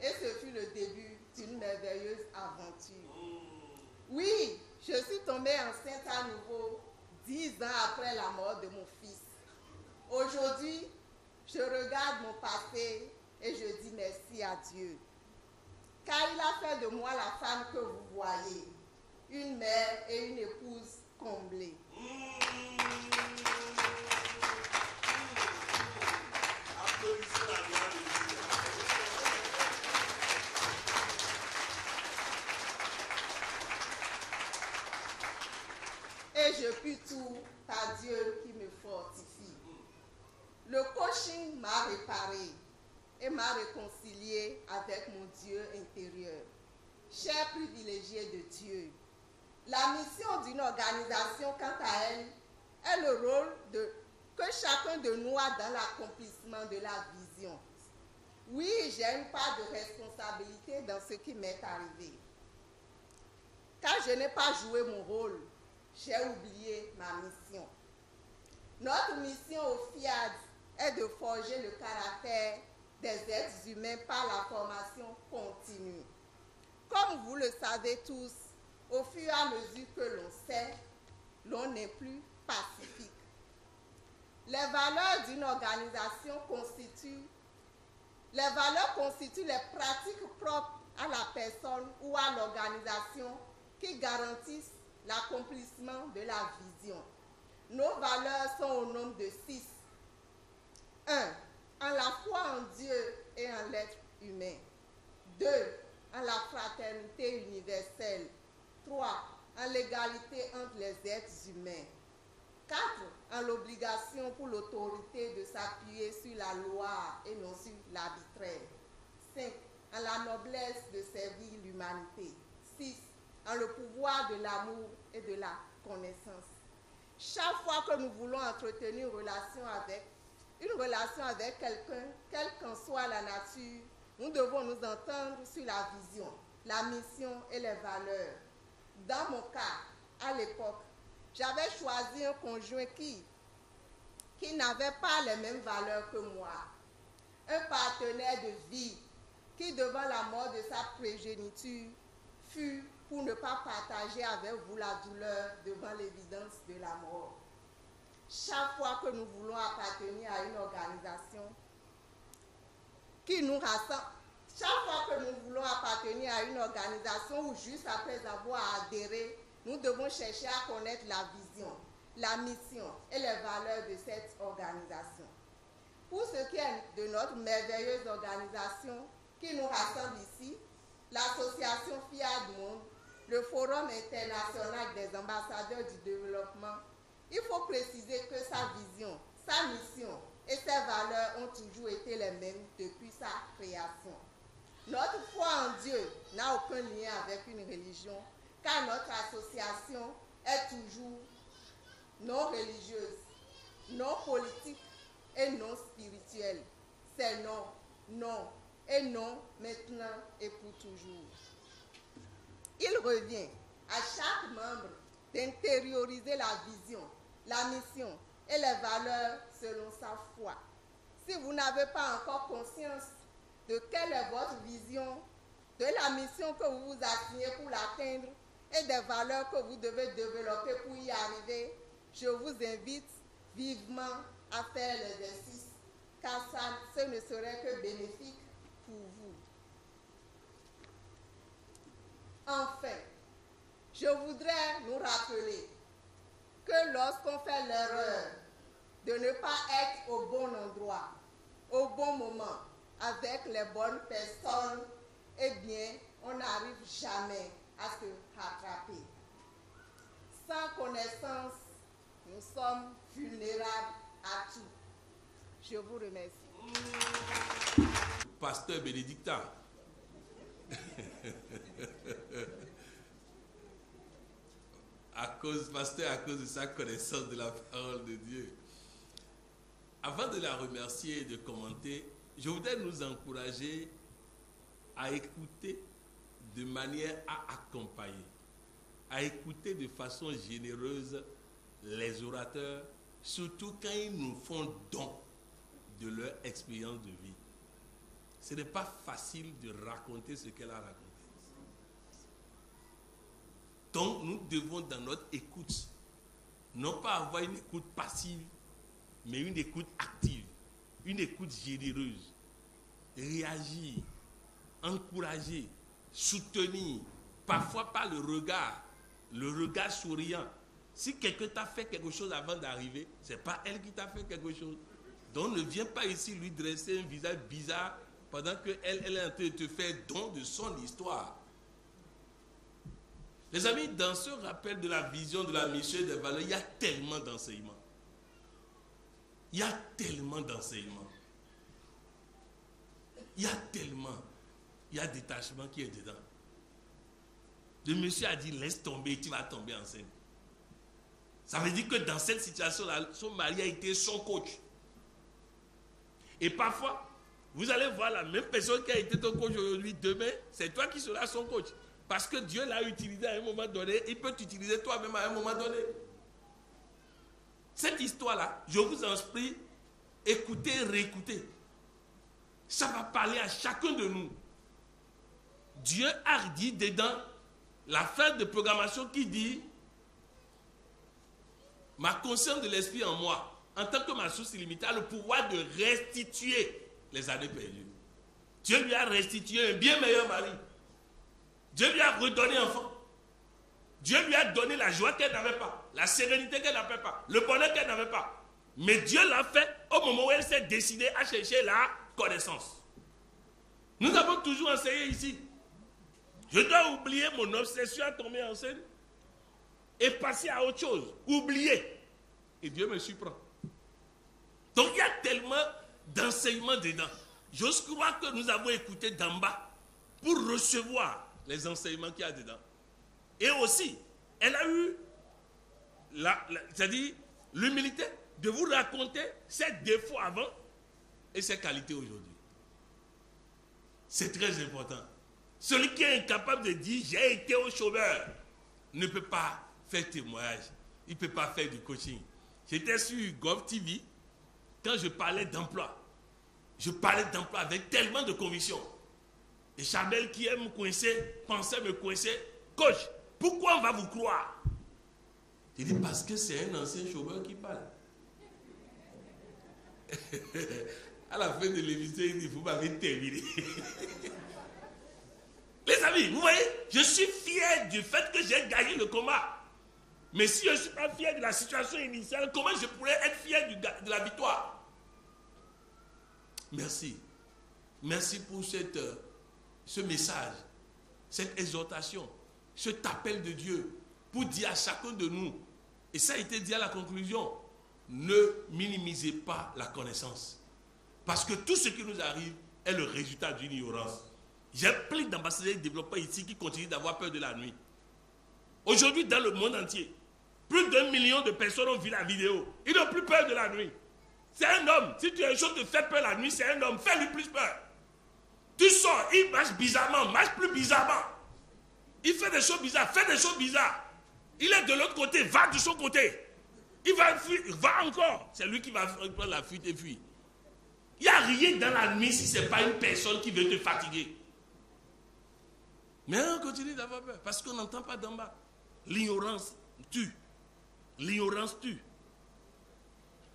Et ce fut le début d'une merveilleuse aventure. Oui, je suis tombée enceinte à nouveau 10 ans après la mort de mon fils. Aujourd'hui, je regarde mon passé et je dis merci à Dieu. Car il a fait de moi la femme que vous voyez, une mère et une épouse comblée. Et je puis tout à Dieu qui me fortifie. Le coaching m'a réparé et m'a réconcilié avec mon Dieu intérieur. Cher privilégié de Dieu, la mission d'une organisation, quant à elle, est le rôle que chacun de nous a dans l'accomplissement de la vision. Oui, j'ai une part de responsabilité dans ce qui m'est arrivé. Car je n'ai pas joué mon rôle, j'ai oublié ma mission. Notre mission au FIAD est de forger le caractère des êtres humains par la formation continue. Comme vous le savez tous, au fur et à mesure que l'on sait, l'on n'est plus pacifique. Les valeurs d'une organisation constituent les pratiques propres à la personne ou à l'organisation qui garantissent l'accomplissement de la vision. Nos valeurs sont au nombre de 6. 1. En la foi en Dieu et en l'être humain. 2. En la fraternité universelle. 3. En l'égalité entre les êtres humains. 4. En l'obligation pour l'autorité de s'appuyer sur la loi et non sur l'arbitraire. 5. En la noblesse de servir l'humanité. 6. En le pouvoir de l'amour et de la connaissance. Chaque fois que nous voulons entretenir une relation avec quelqu'un, quelle qu'en soit la nature, nous devons nous entendre sur la vision, la mission et les valeurs. Dans mon cas, à l'époque, j'avais choisi un conjoint qui n'avait pas les mêmes valeurs que moi. Un partenaire de vie qui, devant la mort de sa progéniture, fut pour ne pas partager avec vous la douleur devant l'évidence de la mort. Chaque fois que nous voulons appartenir à une organisation qui nous rassemble, chaque fois que nous voulons appartenir à une organisation ou juste après avoir adhéré, nous devons chercher à connaître la vision, la mission et les valeurs de cette organisation. Pour ce qui est de notre merveilleuse organisation qui nous rassemble ici, l'association FIAD Monde, le Forum international des ambassadeurs du développement, il faut préciser que sa vision, sa mission et ses valeurs ont toujours été les mêmes depuis sa création. Notre foi en Dieu n'a aucun lien avec une religion, car notre association est toujours non religieuse, non politique et non spirituelle. C'est non, non et non maintenant et pour toujours. Il revient à chaque membre d'intérioriser la vision, la mission et les valeurs selon sa foi. Si vous n'avez pas encore conscience de quelle est votre vision, de la mission que vous vous assignez pour l'atteindre et des valeurs que vous devez développer pour y arriver, je vous invite vivement à faire l'exercice, car ce ne serait que bénéfique pour vous. Enfin, je voudrais nous rappeler que lorsqu'on fait l'erreur de ne pas être au bon endroit, au bon moment, avec les bonnes personnes, eh bien, on n'arrive jamais à se rattraper. Sans connaissance, nous sommes vulnérables à tout. Je vous remercie. pasteur bénédictin. à cause de sa connaissance de la parole de Dieu. Avant de la remercier et de commenter, je voudrais nous encourager à écouter de manière à accompagner, à écouter de façon généreuse les orateurs, surtout quand ils nous font don de leur expérience de vie. Ce n'est pas facile de raconter ce qu'elle a raconté. Donc nous devons dans notre écoute, non pas avoir une écoute passive, mais une écoute active, une écoute généreuse. Réagir, encourager, soutenir, parfois par le regard souriant. Si quelqu'un t'a fait quelque chose avant d'arriver, ce n'est pas elle qui t'a fait quelque chose. Donc ne viens pas ici lui dresser un visage bizarre pendant qu'elle est en train de te faire don de son histoire. Les amis, dans ce rappel de la vision, de la mission et des valeurs, il y a tellement d'enseignements. Il y a tellement d'enseignements. Il y a détachement qui est dedans. Le monsieur a dit, laisse tomber, tu vas tomber enceinte. Ça veut dire que dans cette situation-là, son mari a été son coach. Et parfois, vous allez voir la même personne qui a été ton coach aujourd'hui, demain, c'est toi qui seras son coach. Parce que Dieu l'a utilisé à un moment donné, il peut t'utiliser toi-même à un moment donné. Cette histoire-là, je vous en prie, écoutez, réécoutez. Ça va parler à chacun de nous. Dieu a dit dedans la fin de programmation qui dit ma conscience de l'esprit en moi, en tant que ma source illimitée, a le pouvoir de restituer les années perdues. Dieu lui a restitué un bien meilleur mari. Dieu lui a redonné enfant. Dieu lui a donné la joie qu'elle n'avait pas, la sérénité qu'elle n'avait pas, le bonheur qu'elle n'avait pas. Mais Dieu l'a fait au moment où elle s'est décidée à chercher la connaissance. Nous avons toujours enseigné ici. Je dois oublier mon obsession à tomber enceinte et passer à autre chose. Oublier. Et Dieu me surprend. Donc il y a tellement d'enseignements dedans. J'ose croire que nous avons écouté d'en bas pour recevoir les enseignements qu'il y a dedans. Et aussi, elle a eu c'est-à-dire l'humilité de vous raconter ses défauts avant et ses qualités aujourd'hui. C'est très important. Celui qui est incapable de dire j'ai été au chômeur ne peut pas faire témoignage. Il ne peut pas faire du coaching. J'étais sur GovTV quand je parlais d'emploi. Je parlais d'emploi avec tellement de conviction. Et Chabelle qui aime me coincer, pensait me coincer. Coach, pourquoi on va vous croire? J'ai dit parce que c'est un ancien chômeur qui parle. À la fin de l'émission, il dit vous m'avez terminé. Les amis, vous voyez, je suis fier du fait que j'ai gagné le combat. Mais si je ne suis pas fier de la situation initiale, comment je pourrais être fier de la victoire? Merci. Merci pour ce message, cette exhortation, cet appel de Dieu pour dire à chacun de nous, et ça a été dit à la conclusion, ne minimisez pas la connaissance. Parce que tout ce qui nous arrive est le résultat d'une ignorance. J'ai plein d'ambassadeurs et développeurs ici qui continuent d'avoir peur de la nuit. Aujourd'hui, dans le monde entier, plus d'1 million de personnes ont vu la vidéo. Ils n'ont plus peur de la nuit. C'est un homme. Si tu as une chose de faire peur la nuit, c'est un homme. Fais-lui plus peur. Tu sors, il marche bizarrement, marche plus bizarrement. Il fait des choses bizarres, fais des choses bizarres. Il est de l'autre côté, va de son côté. Il va fuir, va encore. C'est lui qui va prendre la fuite et fuir. Il n'y a rien dans la nuit si ce n'est pas une personne qui veut te fatiguer. Mais on continue d'avoir peur parce qu'on n'entend pas d'en bas. L'ignorance tue. L'ignorance tue.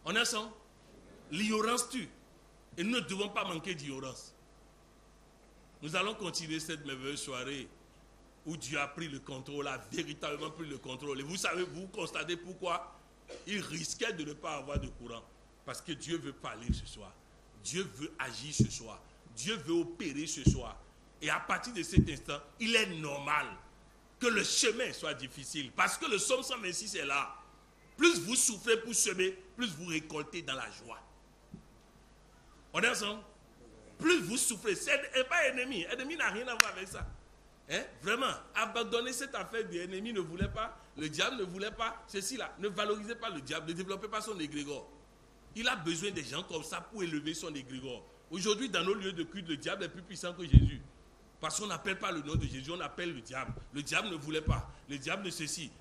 On est ensemble? L'ignorance tue. Et nous ne devons pas manquer d'ignorance. Nous allons continuer cette merveilleuse soirée où Dieu a pris le contrôle, a véritablement pris le contrôle. Et vous savez, vous constatez pourquoi il risquait de ne pas avoir de courant. Parce que Dieu veut parler ce soir. Dieu veut agir ce soir. Dieu veut opérer ce soir. Et à partir de cet instant, il est normal que le chemin soit difficile. Parce que le psaume 126 est là. Plus vous souffrez pour semer, plus vous récoltez dans la joie. On est ensemble? plus vous souffrez. C'est pas ennemi. Ennemi n'a rien à voir avec ça. Hein? Vraiment, abandonnez cette affaire de l'ennemi ne voulait pas, le diable ne voulait pas, ceci là. Ne valorisez pas le diable, ne développez pas son égrégore. Il a besoin des gens comme ça pour élever son égrégore. Aujourd'hui, dans nos lieux de culte, le diable est plus puissant que Jésus. Parce qu'on n'appelle pas le nom de Jésus, on appelle le diable. Le diable ne voulait pas. Le diable ne ceci.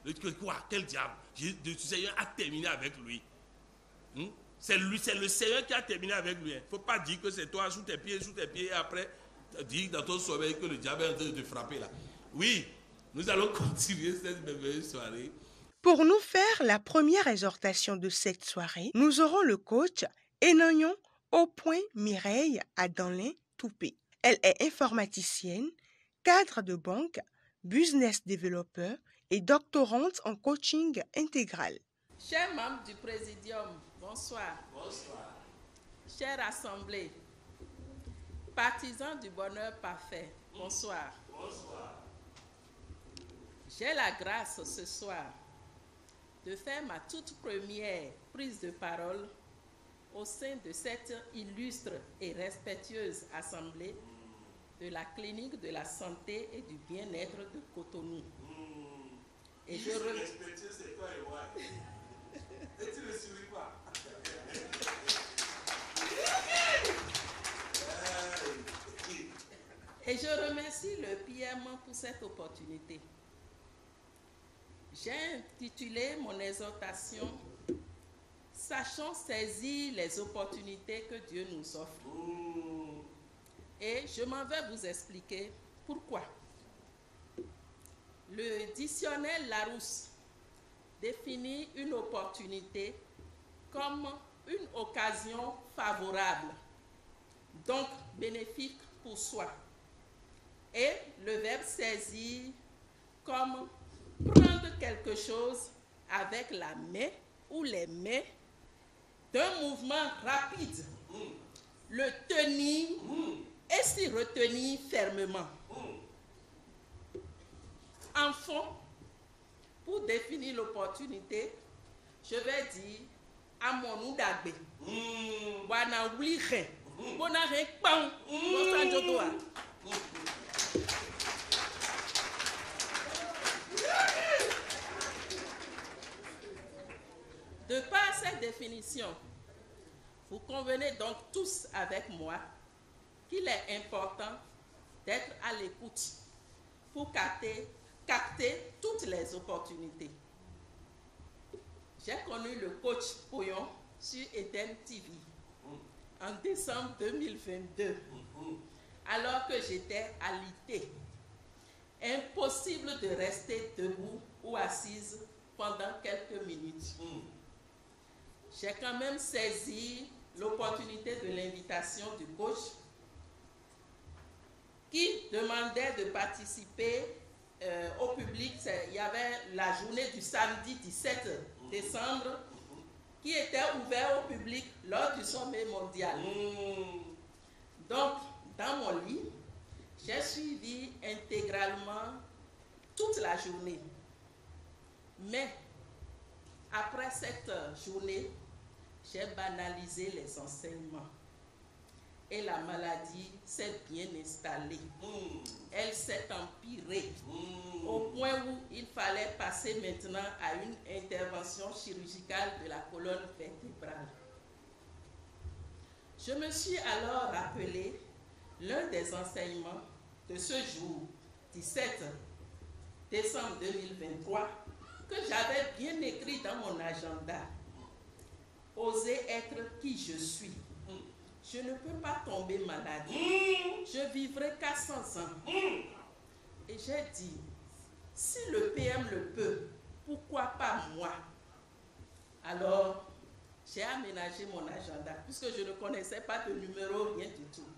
Quoi? Quel diable? Le Seigneur a terminé avec lui. C'est le Seigneur qui a terminé avec lui. Il ne faut pas dire que c'est toi sous tes pieds, et après, dire dans ton sommeil que le diable est en train de te frapper là. Oui, nous allons continuer cette merveilleuse soirée. Pour nous faire la première exhortation de cette soirée, nous aurons le coach Enagnon Point Mireille Adanlin Toupé. Elle est informaticienne, cadre de banque, business developer et doctorante en coaching intégral. Chers membres du Présidium, bonsoir. Bonsoir. Chère Assemblée, partisans du bonheur parfait, bonsoir. Bonsoir. J'ai la grâce ce soir de faire ma toute première prise de parole au sein de cette illustre et respectueuse assemblée de la clinique de la santé et du bien-être de Cotonou. Et je respectueux, c'est toi et moi. Et tu ne souris pas. Et je remercie le PM pour cette opportunité. J'ai intitulé mon exhortation « Sachons saisir les opportunités que Dieu nous offre ». Et je m'en vais vous expliquer pourquoi. Le dictionnaire Larousse définit une opportunité comme une occasion favorable, donc bénéfique pour soi. Et le verbe saisir comme prendre quelque chose avec la main ou les mains d'un mouvement rapide, le tenir et s'y retenir fermement. En fond, pour définir l'opportunité, je vais dire à mon oudagbe. Wana wlihe. Bona rekpang. Bosa jodoa. De par cette définition, vous convenez donc tous avec moi qu'il est important d'être à l'écoute pour capter toutes les opportunités. J'ai connu le coach Poyon sur Eden TV en décembre 2022, alors que j'étais alitée. Impossible de rester debout ou assise pendant quelques minutes. J'ai quand même saisi l'opportunité de l'invitation du coach qui demandait de participer au public. Il y avait la journée du samedi 17 décembre qui était ouverte au public lors du sommet mondial. Donc, dans mon lit, j'ai suivi intégralement toute la journée. Mais, après cette journée, j'ai banalisé les enseignements. Et la maladie s'est bien installée. Elle s'est empirée au point où il fallait passer maintenant à une intervention chirurgicale de la colonne vertébrale. Je me suis alors rappelé l'un des enseignements de ce jour, 17 décembre 2023, que j'avais bien écrit dans mon agenda. Oser être qui je suis. Je ne peux pas tomber malade. Je vivrai qu'à 100 ans. Et j'ai dit, si le PM le peut, pourquoi pas moi? Alors, j'ai aménagé mon agenda, puisque je ne connaissais pas de numéro, rien du tout.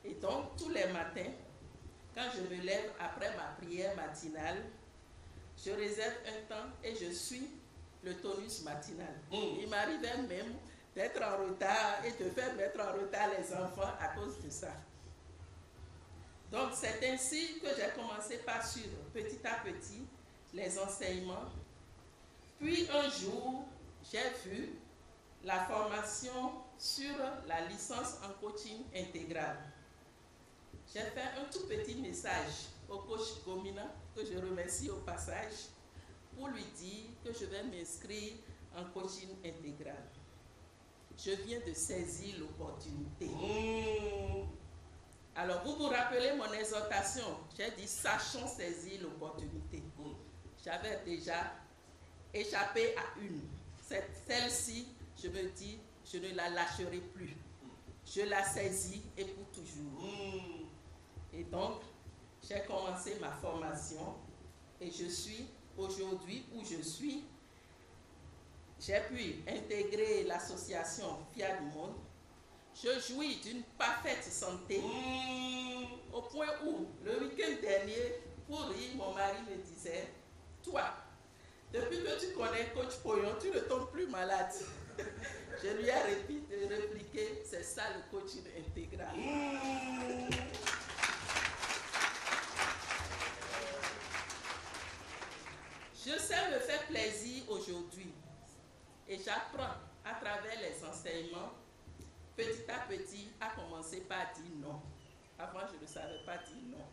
Et donc, tous les matins, quand je me lève après ma prière matinale, je réserve un temps et je suis le tonus matinal. Il m'arrivait même d'être en retard et de faire mettre en retard les enfants à cause de ça. Donc, c'est ainsi que j'ai commencé par suivre petit à petit les enseignements. Puis un jour, j'ai vu la formation sur la licence en coaching intégral. J'ai fait un tout petit message au coach Gomina, que je remercie au passage, pour lui dire que je vais m'inscrire en coaching intégral. Je viens de saisir l'opportunité. Alors, vous vous rappelez mon exhortation, j'ai dit, sachons saisir l'opportunité. J'avais déjà échappé à une. Celle-ci, je me dis, je ne la lâcherai plus. Je la saisis et pour toujours. Et donc, j'ai commencé ma formation et je suis aujourd'hui où je suis. J'ai pu intégrer l'association FIA du Monde. Je jouis d'une parfaite santé au point où, le week-end dernier, pour rire, mon mari me disait, toi, depuis que tu connais Coach Poyon, tu ne tombes plus malade. Je lui ai répliqué, c'est ça le coaching intégral. Je sais me faire plaisir aujourd'hui et j'apprends à travers les enseignements, petit à petit, à commencer par dire non. Avant, je ne savais pas dire non.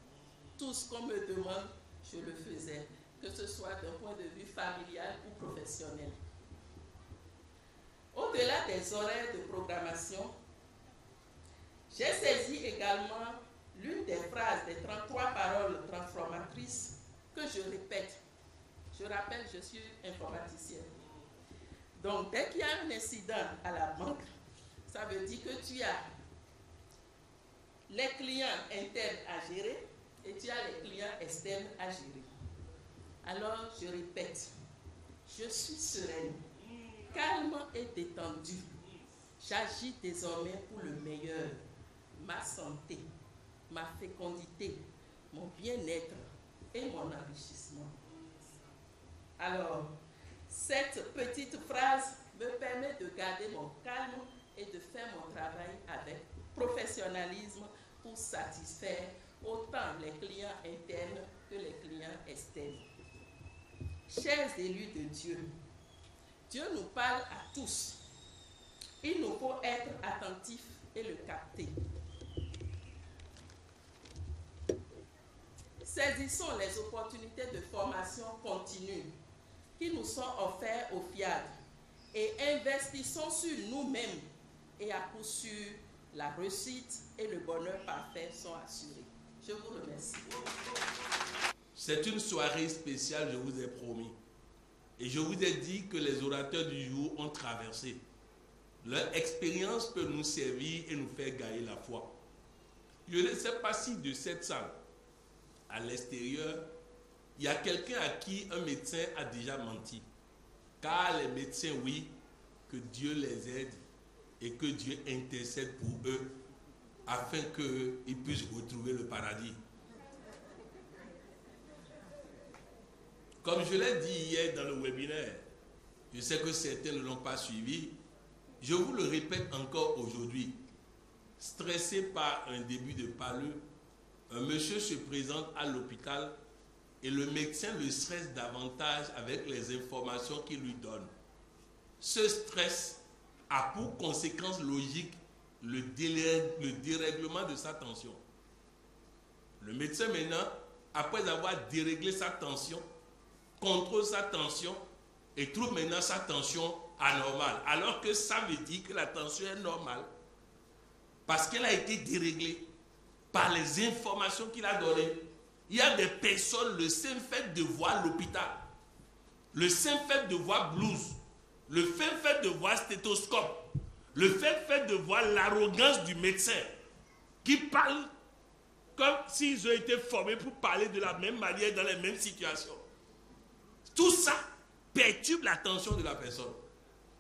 Tout ce qu'on me demande, je le faisais, que ce soit d'un point de vue familial ou professionnel. Au-delà des horaires de programmation, j'ai saisi également l'une des phrases des 33 paroles transformatrices que je répète. Je rappelle, je suis informaticienne. Donc, dès qu'il y a un incident à la banque, ça veut dire que tu as les clients internes à gérer et tu as les clients externes à gérer. Alors, je répète, je suis sereine, calme et détendue. J'agis désormais pour le meilleur, ma santé, ma fécondité, mon bien-être et mon enrichissement. Alors, cette petite phrase me permet de garder mon calme et de faire mon travail avec professionnalisme pour satisfaire autant les clients internes que les clients externes. Chers élus de Dieu, Dieu nous parle à tous. Il nous faut être attentifs et le capter. Saisissons les opportunités de formation continue qui nous sont offertes au FIAD et investissons sur nous-mêmes et à coup sûr, la réussite et le bonheur parfait sont assurés. Je vous remercie. C'est une soirée spéciale, je vous ai promis. Et je vous ai dit que les orateurs du jour ont traversé. Leur expérience peut nous servir et nous faire gagner la foi. Je ne sais pas si de cette salle, à l'extérieur, il y a quelqu'un à qui un médecin a déjà menti. Car les médecins, oui, que Dieu les aide et que Dieu intercède pour eux afin qu'ils puissent retrouver le paradis. Comme je l'ai dit hier dans le webinaire, je sais que certains ne l'ont pas suivi, je vous le répète encore aujourd'hui. Stressé par un début de palud, un monsieur se présente à l'hôpital et le médecin le stresse davantage avec les informations qu'il lui donne. Ce stress a pour conséquence logique le dérèglement de sa tension. Le médecin maintenant, après avoir déréglé sa tension, contrôle sa tension et trouve maintenant sa tension anormale. Alors que ça veut dire que la tension est normale parce qu'elle a été déréglée par les informations qu'il a données. Il y a des personnes, le simple fait de voir l'hôpital, le simple fait de voir blues, le simple fait de voir stéthoscope, le fait de voir l'arrogance du médecin qui parle comme s'ils ont été formés pour parler de la même manière dans les mêmes situations. Tout ça perturbe l'attention de la personne.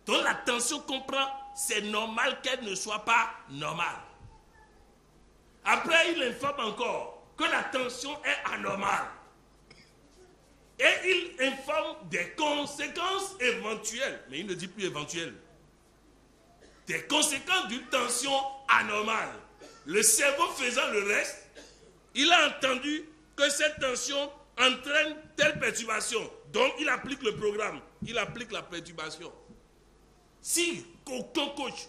Donc la tension comprend, c'est normal qu'elle ne soit pas normale. Après, il informe encore que la tension est anormale. Et il informe des conséquences éventuelles. Mais il ne dit plus éventuelles. Des conséquences d'une tension anormale. Le cerveau faisant le reste, il a entendu que cette tension entraîne telle perturbation. Donc, il applique le programme. Il applique la perturbation. Si aucun coach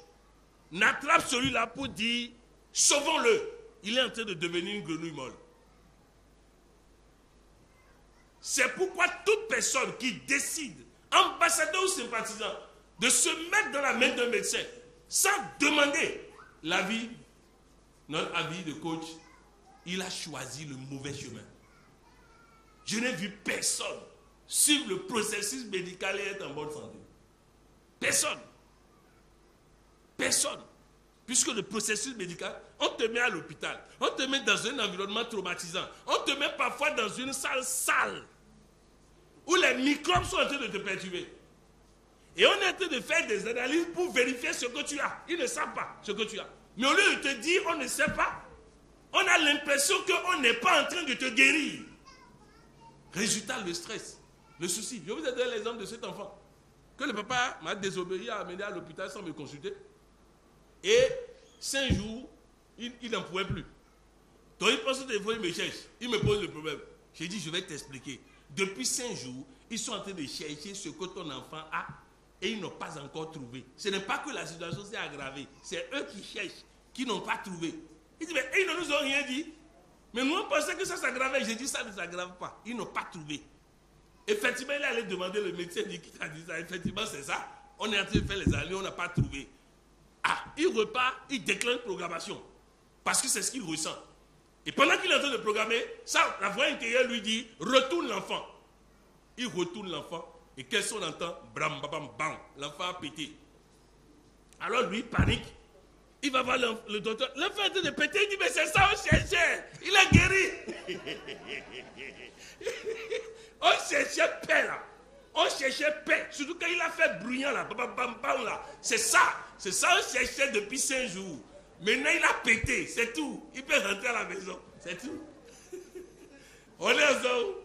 n'attrape celui-là pour dire sauvons-le. Il est en train de devenir une grenouille molle. C'est pourquoi toute personne qui décide, ambassadeur ou sympathisant, de se mettre dans la main d'un médecin sans demander l'avis, notre avis de coach, il a choisi le mauvais chemin. Je n'ai vu personne suivre le processus médical et être en bonne santé. Personne. Personne. Puisque le processus médical, on te met à l'hôpital, on te met dans un environnement traumatisant, on te met parfois dans une salle sale, où les microbes sont en train de te perturber. Et on est en train de faire des analyses pour vérifier ce que tu as. Ils ne savent pas ce que tu as. Mais au lieu de te dire on ne sait pas, on a l'impression qu'on n'est pas en train de te guérir. Résultat, le stress, le souci. Je vous ai donné l'exemple de cet enfant. Que le papa m'a désobéi à amener à l'hôpital sans me consulter. Et 5 jours, il n'en pouvait plus. Donc il pense au téléphone, il me cherche. Il me pose le problème. J'ai dit, je vais t'expliquer. Depuis 5 jours, ils sont en train de chercher ce que ton enfant a et ils n'ont pas encore trouvé. Ce n'est pas que la situation s'est aggravée. C'est eux qui cherchent, qui n'ont pas trouvé. Il dit, mais ils ne nous ont rien dit. Mais nous, on pensait que ça s'aggravait. J'ai dit, ça ne s'aggrave pas. Ils n'ont pas trouvé. Effectivement, il allait demander le médecin qui t'a dit ça. Effectivement, c'est ça. On est en train de faire les analyses, on n'a pas trouvé. Ah, il repart, il déclenche programmation. Parce que c'est ce qu'il ressent. Et pendant qu'il est en train de programmer, ça, la voix intérieure lui dit, retourne l'enfant. Il retourne l'enfant. Et qu'est-ce qu'on entend? Bram, bam, bam. L'enfant a pété. Alors lui, il panique. Il va voir le docteur. L'enfant est en train de péter. Il dit, mais c'est ça, on cherchait. Il a guéri. On cherchait paix là. On cherchait paix. Surtout quand il a fait bruyant là. Bam, bam, bam là. C'est ça. C'est ça, on cherchait depuis 5 jours. Maintenant, il a pété. C'est tout. Il peut rentrer à la maison. C'est tout. On est ensemble?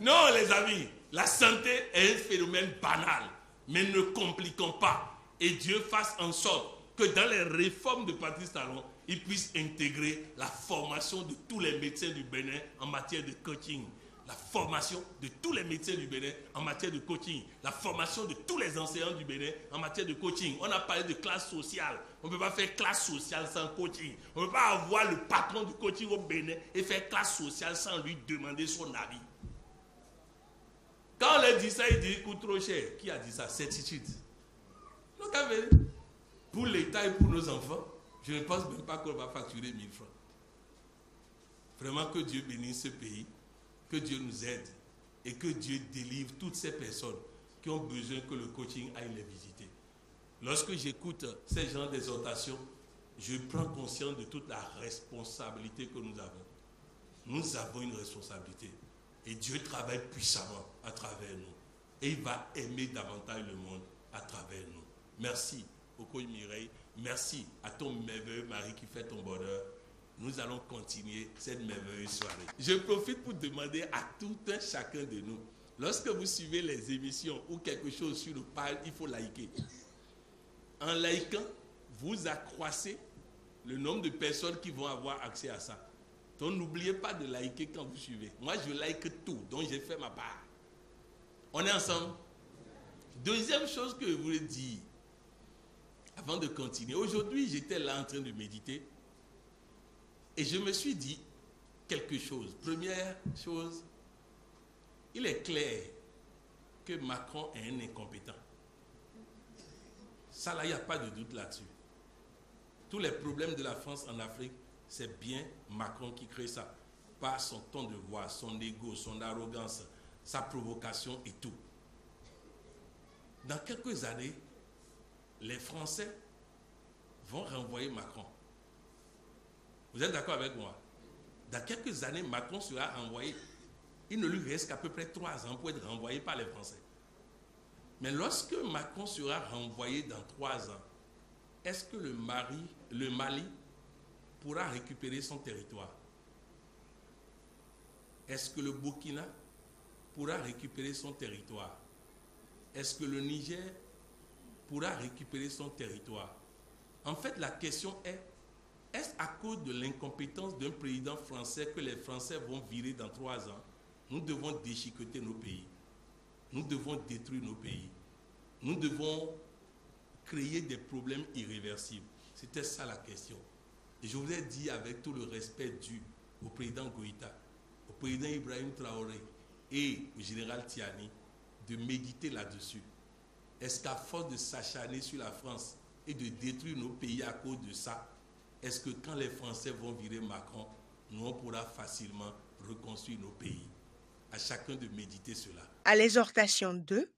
Non, les amis. La santé est un phénomène banal. Mais ne compliquons pas. Et Dieu fasse en sorte que dans les réformes de Patrice Talon, il puisse intégrer la formation de tous les médecins du Bénin en matière de coaching. La formation de tous les médecins du Bénin en matière de coaching. La formation de tous les enseignants du Bénin en matière de coaching. On a parlé de classe sociale. On ne peut pas faire classe sociale sans coaching. On ne peut pas avoir le patron du coaching au Bénin et faire classe sociale sans lui demander son avis. Quand on leur dit ça, ils disent qu'il coûte trop cher. Qui a dit ça? Certitude. Donc, pour l'État et pour nos enfants, je ne pense même pas qu'on va facturer 1000 francs. Vraiment que Dieu bénisse ce pays, que Dieu nous aide et que Dieu délivre toutes ces personnes qui ont besoin que le coaching aille les visiter. Lorsque j'écoute ces genres d'exhortations, je prends conscience de toute la responsabilité que nous avons. Nous avons une responsabilité. Et Dieu travaille puissamment à travers nous. Et il va aimer davantage le monde à travers nous. Merci, Okoye Mireille. Merci à ton merveilleux mari qui fait ton bonheur. Nous allons continuer cette merveilleuse soirée. Je profite pour demander à tout un chacun de nous, lorsque vous suivez les émissions ou quelque chose sur le page, il faut liker. En likant, vous accroissez le nombre de personnes qui vont avoir accès à ça. Donc n'oubliez pas de liker quand vous suivez. Moi, je like tout, donc j'ai fait ma part. On est ensemble? Deuxième chose que je voulais dire, avant de continuer. Aujourd'hui, j'étais là en train de méditer et je me suis dit quelque chose. Première chose, il est clair que Macron est un incompétent. Ça, là, il n'y a pas de doute là-dessus. Tous les problèmes de la France en Afrique, c'est bien Macron qui crée ça. Par son ton de voix, son ego, son arrogance, sa provocation et tout. Dans quelques années, les Français vont renvoyer Macron. Vous êtes d'accord avec moi? Dans quelques années, Macron sera renvoyé. Il ne lui reste qu'à peu près 3 ans pour être renvoyé par les Français. Mais lorsque Macron sera renvoyé dans 3 ans, est-ce que le Mali pourra récupérer son territoire? Est-ce que le Burkina pourra récupérer son territoire? Est-ce que le Niger pourra récupérer son territoire? En fait, la question est-ce à cause de l'incompétence d'un président français que les Français vont virer dans 3 ans? Nous devons déchiqueter nos pays. Nous devons détruire nos pays. Nous devons créer des problèmes irréversibles. C'était ça la question. Et je voudrais dire avec tout le respect dû au président Goïta, au président Ibrahim Traoré et au général Tiani de méditer là-dessus. Est-ce qu'à force de s'acharner sur la France et de détruire nos pays à cause de ça, est-ce que quand les Français vont virer Macron, nous on pourra facilement reconstruire nos pays? À chacun de méditer cela. À l'exhortation 2,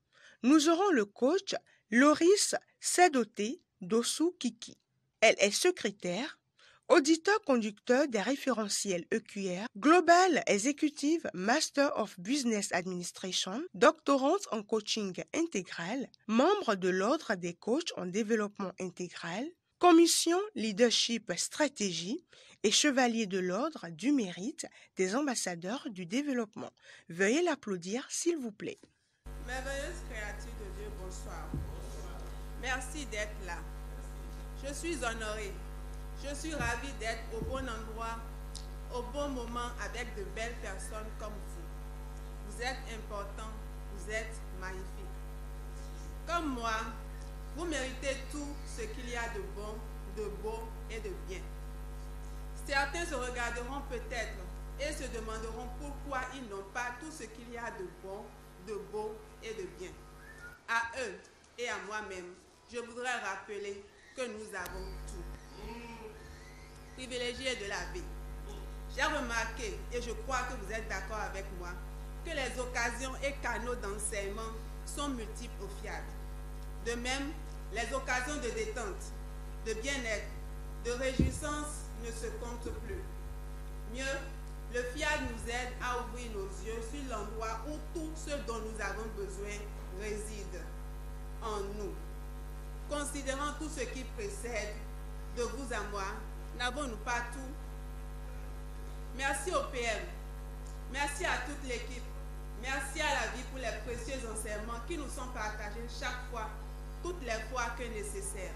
nous aurons le coach Loris Sedoté Dossou Kiki. Elle est secrétaire, auditeur-conducteur des référentiels EQR, Global Executive Master of Business Administration, doctorante en coaching intégral, membre de l'Ordre des coachs en développement intégral, commission Leadership Stratégie et chevalier de l'Ordre du Mérite des ambassadeurs du développement. Veuillez l'applaudir, s'il vous plaît. Merveilleuse créature de Dieu, bonsoir. Merci d'être là. Je suis honorée. Je suis ravie d'être au bon endroit, au bon moment avec de belles personnes comme vous. Vous êtes importants, vous êtes magnifiques. Comme moi, vous méritez tout ce qu'il y a de bon, de beau et de bien. Certains se regarderont peut-être et se demanderont pourquoi ils n'ont pas tout ce qu'il y a de bon, de beau et de bien. À eux et à moi-même, je voudrais rappeler que nous avons tout. Privilégiés de la vie. J'ai remarqué, et je crois que vous êtes d'accord avec moi, que les occasions et canaux d'enseignement sont multiples au FIAD. De même, les occasions de détente, de bien-être, de réjouissance ne se comptent plus. Mieux, le FIAD nous aide à ouvrir nos yeux sur l'endroit où tout ce dont nous avons besoin réside en nous. Considérant tout ce qui précède, de vous à moi, n'avons-nous pas tout? Merci au PM, merci à toute l'équipe, merci à la vie pour les précieux enseignements qui nous sont partagés chaque fois, toutes les fois que nécessaire.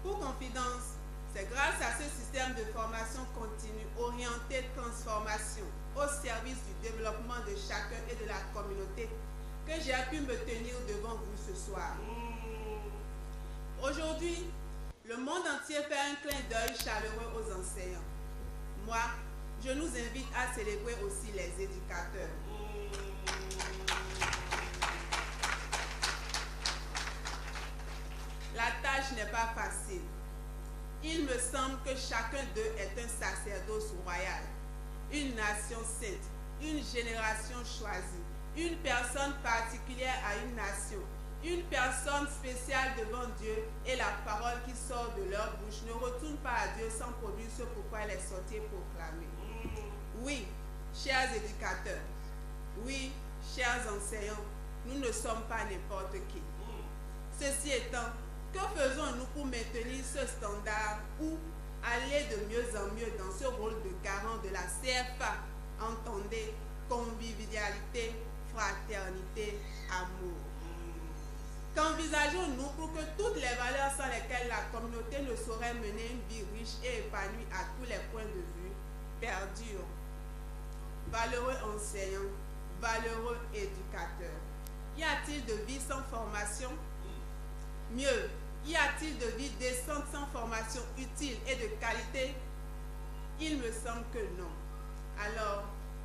Pour confidence, c'est grâce à ce système de formation continue orienté transformation au service du développement de chacun et de la communauté que j'ai pu me tenir devant vous ce soir. Aujourd'hui, le monde entier fait un clin d'œil chaleureux aux enseignants. Moi, je nous invite à célébrer aussi les éducateurs. La tâche n'est pas facile. Il me semble que chacun d'eux est un sacerdoce royal, une nation sainte, une génération choisie, une personne particulière à une nation, une personne spéciale devant Dieu, et la parole qui sort de leur bouche ne retourne pas à Dieu sans produire ce pourquoi elle est sortie proclamée. Oui, chers éducateurs, oui, chers enseignants, nous ne sommes pas n'importe qui. Ceci étant, que faisons-nous pour maintenir ce standard ou aller de mieux en mieux dans ce rôle de garant de la CFA? Entendez, convivialité, fraternité, amour. Qu'envisageons-nous pour que toutes les valeurs sans lesquelles la communauté ne saurait mener une vie riche et épanouie à tous les points de vue perdurent? Valeureux enseignants, valeureux éducateurs, y a-t-il de vie sans formation? Mieux, y a-t-il de vie décente sans formation utile et de qualité? Il me semble que non. Alors,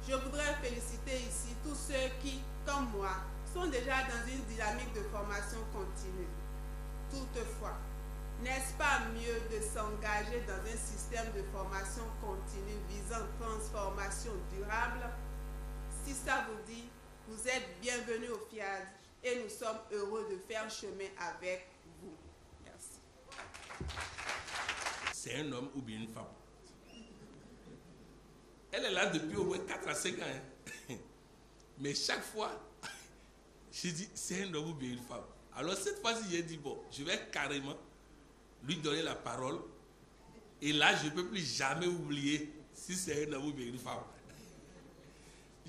je voudrais féliciter ici tous ceux qui, comme moi, sont déjà dans une dynamique de formation continue. Toutefois, n'est-ce pas mieux de s'engager dans un système de formation continue visant transformation durable? Si ça vous dit, vous êtes bienvenus au FIAD et nous sommes heureux de faire chemin avec vous. Merci. C'est un homme ou bien une femme. Elle est là depuis au moins 4 à 5 ans. Hein. Mais chaque fois, je dis, c'est un homme ou bien une femme. Alors cette fois-ci, j'ai dit, bon, je vais carrément lui donner la parole. Et là, je ne peux plus jamais oublier si c'est un homme ou bien une femme.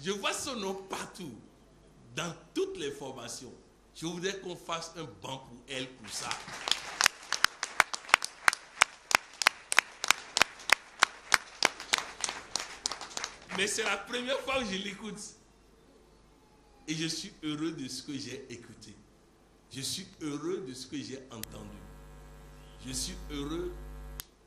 Je vois son nom partout, dans toutes les formations. Je voudrais qu'on fasse un banc pour elle, pour ça. Mais c'est la première fois que je l'écoute. Et je suis heureux de ce que j'ai écouté. Je suis heureux de ce que j'ai entendu. Je suis heureux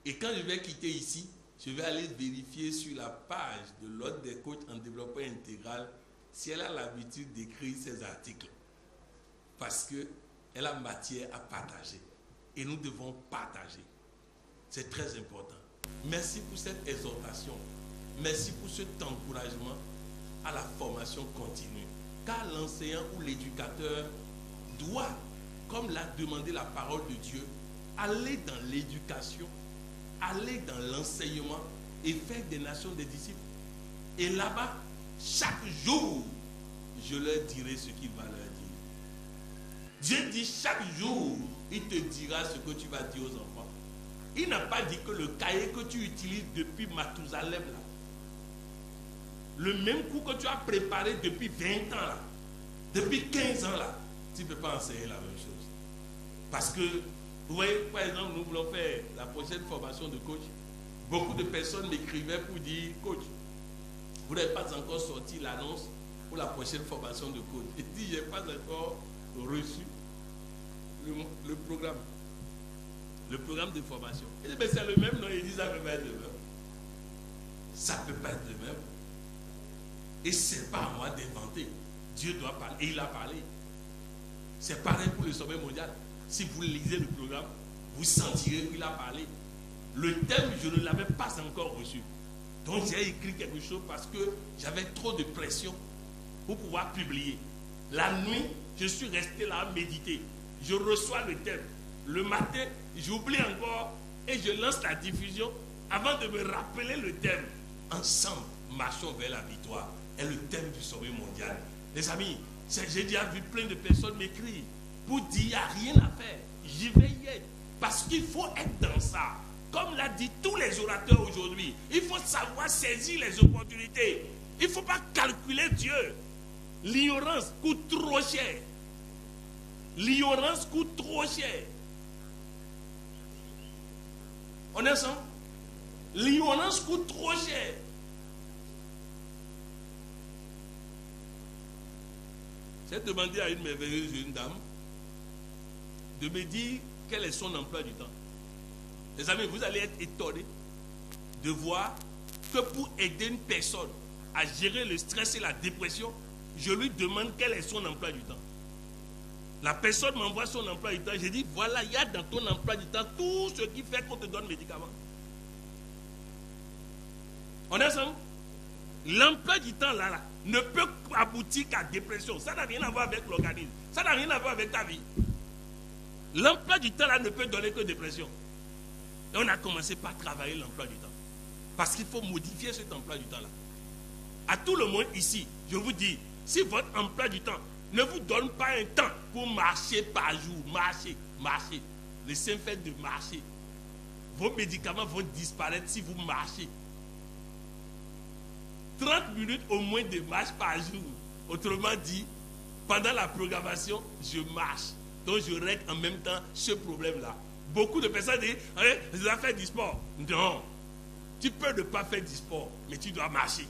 Et quand je vais quitter ici, je vais aller vérifier sur la page de l'ordre des coachs en développement intégral si elle a l'habitude d'écrire ses articles. Parce qu'elle a matière à partager. Et nous devons partager. C'est très important. Merci pour cette exhortation. Merci pour cet encouragement à la formation continue. Car l'enseignant ou l'éducateur doit, comme l'a demandé la parole de Dieu, aller dans l'éducation, aller dans l'enseignement et faire des nations des disciples. Et là-bas, chaque jour, je leur dirai ce qu'il va leur dire. Dieu dit chaque jour, il te dira ce que tu vas dire aux enfants. Il n'a pas dit que le cahier que tu utilises depuis Mathusalem, là, le même coup que tu as préparé depuis 20 ans, là, depuis 15 ans, là, tu ne peux pas enseigner la même chose. Parce que, vous voyez, par exemple, nous voulons faire la prochaine formation de coach. Beaucoup de personnes m'écrivaient pour dire, coach, vous n'avez pas encore sorti l'annonce pour la prochaine formation de coach. Et dit, je n'ai pas encore reçu le programme. Le programme de formation. Et dit, mais c'est le même, non? Il dit, ça ne peut pas être le même. Ça ne peut pas être le même. Et ce n'est pas à moi d'inventer. Dieu doit parler. Et il a parlé. C'est pareil pour le sommet mondial. Si vous lisez le programme, vous sentirez qu'il a parlé. Le thème, je ne l'avais pas encore reçu. Donc j'ai écrit quelque chose parce que j'avais trop de pression pour pouvoir publier. La nuit, je suis resté là à méditer. Je reçois le thème. Le matin, j'oublie encore et je lance la diffusion avant de me rappeler le thème. Ensemble, marchons vers la victoire. Et le thème du sommet mondial. Les amis, j'ai déjà vu plein de personnes m'écrire pour dire il n'y a rien à faire. J'y vais y être. Parce qu'il faut être dans ça. Comme l'a dit tous les orateurs aujourd'hui, il faut savoir saisir les opportunités. Il ne faut pas calculer Dieu. L'ignorance coûte trop cher. L'ignorance coûte trop cher. On est ensemble? L'ignorance coûte trop cher. J'ai demandé à une merveilleuse jeune dame de me dire quel est son emploi du temps. Les amis, vous allez être étonnés de voir que pour aider une personne à gérer le stress et la dépression, je lui demande quel est son emploi du temps. La personne m'envoie son emploi du temps. Je dis, voilà, il y a dans ton emploi du temps tout ce qui fait qu'on te donne médicaments. On est ensemble? L'emploi du temps là, ne peut aboutir qu'à dépression. Ça n'a rien à voir avec l'organisme. Ça n'a rien à voir avec ta vie. L'emploi du temps là ne peut donner que dépression. Et on a commencé par travailler l'emploi du temps. Parce qu'il faut modifier cet emploi du temps là. À tout le monde ici, je vous dis, si votre emploi du temps ne vous donne pas un temps pour marcher par jour, marcher. Le simple fait de marcher, vos médicaments vont disparaître si vous marchez. 30 minutes au moins de marche par jour. Autrement dit, pendant la programmation, je marche. Donc je règle en même temps ce problème-là. Beaucoup de personnes disent, je dois faire du sport. Non, tu peux ne pas faire du sport, mais tu dois marcher.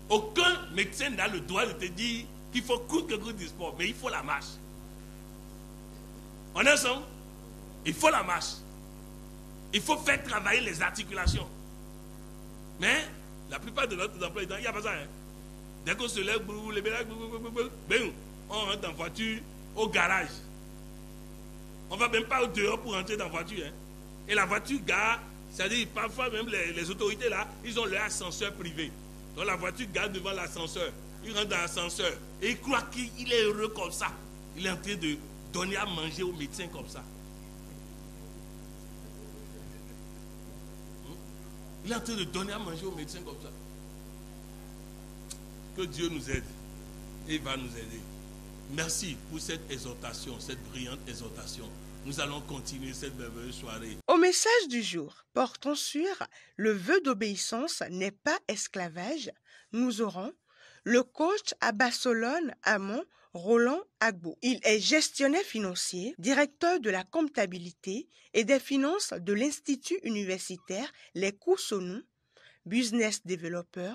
Aucun médecin n'a le droit de te dire qu'il faut coûte que coûte du sport, mais il faut la marche. On est ensemble? Il faut la marche. Il faut faire travailler les articulations. Mais la plupart de notre emplois, il n'y a pas ça. Hein. Dès qu'on se lève, on rentre en voiture au garage. On ne va même pas au dehors pour rentrer dans la voiture. Hein. Et la voiture gare, c'est-à-dire parfois même les autorités là, ils ont leur ascenseur privé. Donc la voiture gare devant l'ascenseur. Il rentre dans l'ascenseur. Et il croit qu'il est heureux comme ça. Il est en train de donner à manger aux médecins comme ça. Il est en train de donner à manger aux médecins comme ça. Que Dieu nous aide. Et il va nous aider. Merci pour cette exhortation, cette brillante exhortation. Nous allons continuer cette merveilleuse soirée. Au message du jour, portant sur le vœu d'obéissance n'est pas esclavage, nous aurons le coach à Barcelone, Amon, Roland Agbo. Il est gestionnaire financier, directeur de la comptabilité et des finances de l'Institut universitaire Les Cours-Sonou, business developer,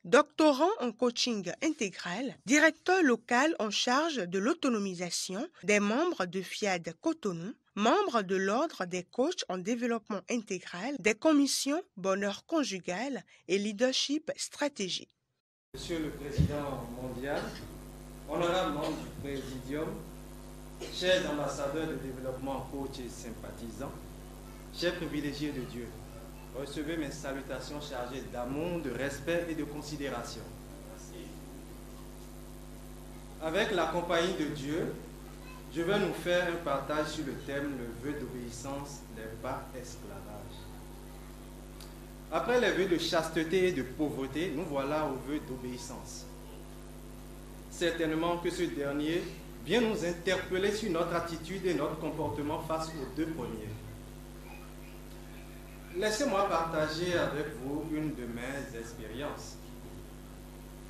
doctorant en coaching intégral, directeur local en charge de l'autonomisation des membres de FIAD Cotonou, membre de l'Ordre des coachs en développement intégral, des commissions bonheur conjugal et leadership stratégie. Monsieur le Président mondial, honorable membre du Présidium, chers ambassadeurs de développement, coachs et sympathisants, chers privilégiés de Dieu, recevez mes salutations chargées d'amour, de respect et de considération. Avec la compagnie de Dieu, je vais nous faire un partage sur le thème « Le vœu d'obéissance n'est pas esclavage ». Après les vœux de chasteté et de pauvreté, nous voilà au vœu d'obéissance. Certainement que ce dernier vient nous interpeller sur notre attitude et notre comportement face aux deux premiers. Laissez-moi partager avec vous une de mes expériences.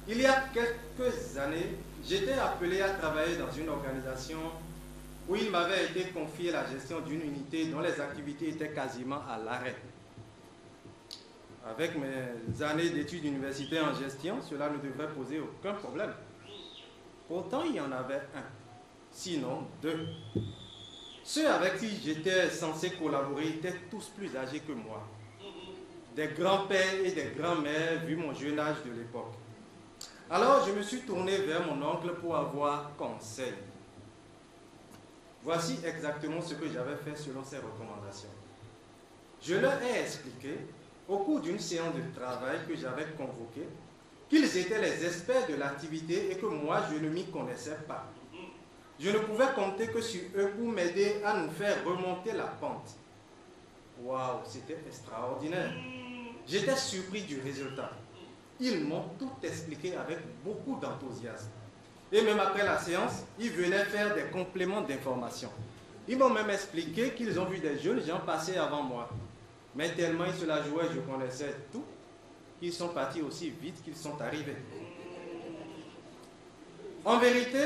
Il y a quelques années, j'étais appelé à travailler dans une organisation où il m'avait été confié la gestion d'une unité dont les activités étaient quasiment à l'arrêt. Avec mes années d'études universitaires en gestion, cela ne devrait poser aucun problème. Pourtant, il y en avait un, sinon deux. Ceux avec qui j'étais censé collaborer étaient tous plus âgés que moi. Des grands-pères et des grands-mères, vu mon jeune âge de l'époque. Alors, je me suis tourné vers mon oncle pour avoir conseil. Voici exactement ce que j'avais fait selon ses recommandations. Je leur ai expliqué, au cours d'une séance de travail que j'avais convoquée, qu'ils étaient les experts de l'activité et que moi, je ne m'y connaissais pas. Je ne pouvais compter que sur eux pour m'aider à nous faire remonter la pente. Waouh, c'était extraordinaire. J'étais surpris du résultat. Ils m'ont tout expliqué avec beaucoup d'enthousiasme. Et même après la séance, ils venaient faire des compléments d'informations. Ils m'ont même expliqué qu'ils ont vu des jeunes gens passer avant moi. Mais tellement ils se la jouaient, je connaissais tout, qu'ils sont partis aussi vite qu'ils sont arrivés. En vérité,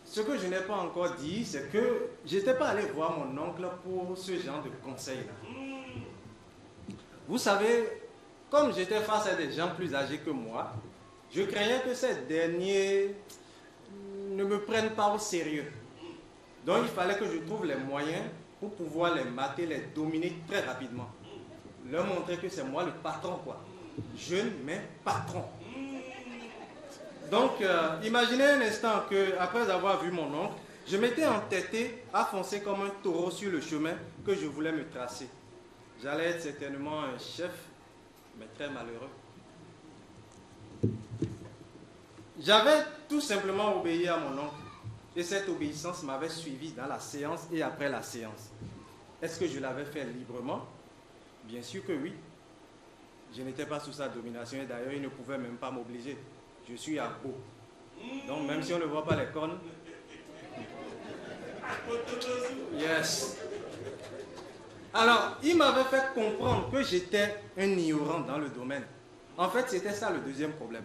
ce que je n'ai pas encore dit, c'est que je n'étais pas allé voir mon oncle pour ce genre de conseils-là. Vous savez, comme j'étais face à des gens plus âgés que moi, je craignais que ces derniers ne me prennent pas au sérieux. Donc il fallait que je trouve les moyens pour pouvoir les mater, les dominer très rapidement. Leur montrer que c'est moi le patron, quoi. Jeune mais patron. Donc imaginez un instant qu'après avoir vu mon oncle, je m'étais entêté à foncer comme un taureau sur le chemin que je voulais me tracer. J'allais être certainement un chef, mais très malheureux. J'avais tout simplement obéi à mon oncle. Et cette obéissance m'avait suivi dans la séance et après la séance. Est-ce que je l'avais fait librement? Bien sûr que oui. Je n'étais pas sous sa domination et d'ailleurs il ne pouvait même pas m'obliger. Je suis à beau. Donc même si on ne voit pas les cornes. Yes. Alors, il m'avait fait comprendre que j'étais un ignorant dans le domaine. En fait, c'était ça le deuxième problème.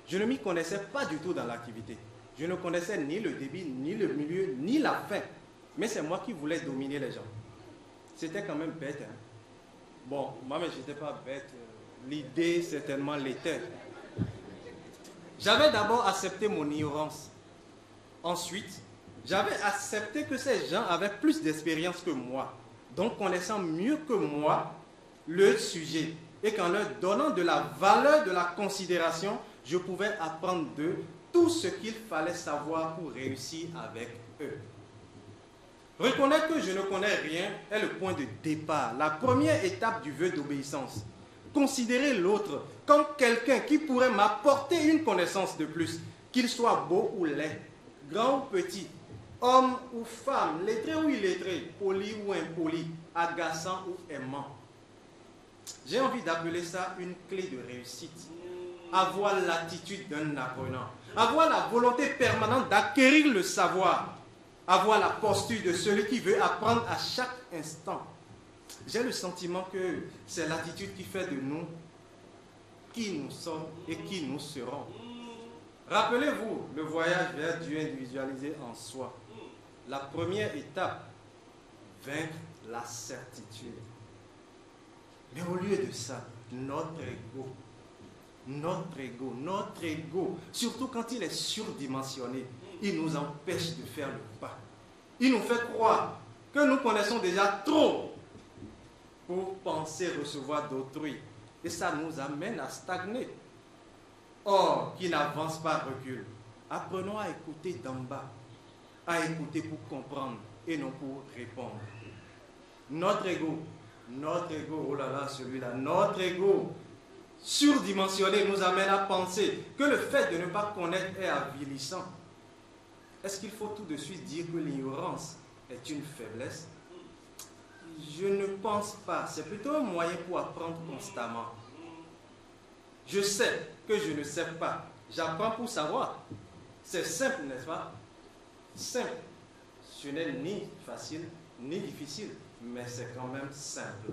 Je ne m'y connaissais pas du tout dans l'activité. Je ne connaissais ni le début, ni le milieu, ni la fin. Mais c'est moi qui voulais dominer les gens. C'était quand même bête. Hein? Bon, moi, mais je n'étais pas bête. L'idée, certainement, l'était. J'avais d'abord accepté mon ignorance. Ensuite, j'avais accepté que ces gens avaient plus d'expérience que moi. Donc, connaissant mieux que moi le sujet. Et qu'en leur donnant de la valeur, de la considération, je pouvais apprendre d'eux tout ce qu'il fallait savoir pour réussir avec eux. Reconnaître que je ne connais rien est le point de départ, la première étape du vœu d'obéissance. Considérer l'autre comme quelqu'un qui pourrait m'apporter une connaissance de plus, qu'il soit beau ou laid, grand ou petit, homme ou femme, lettré ou illettré, poli ou impoli, agaçant ou aimant. J'ai envie d'appeler ça une clé de réussite. Avoir l'attitude d'un apprenant, avoir la volonté permanente d'acquérir le savoir, avoir la posture de celui qui veut apprendre à chaque instant. J'ai le sentiment que c'est l'attitude qui fait de nous qui nous sommes et qui nous serons. Rappelez-vous le voyage vers Dieu individualisé en soi. La première étape, vaincre la certitude. Mais au lieu de ça, notre ego, surtout quand il est surdimensionné, il nous empêche de faire le pas. Il nous fait croire que nous connaissons déjà trop pour penser recevoir d'autrui. Et ça nous amène à stagner. Or, qui n'avance pas recule. Apprenons à écouter d'en bas, à écouter pour comprendre et non pour répondre. Notre ego, oh là là, celui-là, notre ego surdimensionné nous amène à penser que le fait de ne pas connaître est avilissant. Est-ce qu'il faut tout de suite dire que l'ignorance est une faiblesse? Je ne pense pas. C'est plutôt un moyen pour apprendre constamment. Je sais que je ne sais pas. J'apprends pour savoir. C'est simple, n'est-ce pas? Simple. Ce n'est ni facile, ni difficile, mais c'est quand même simple.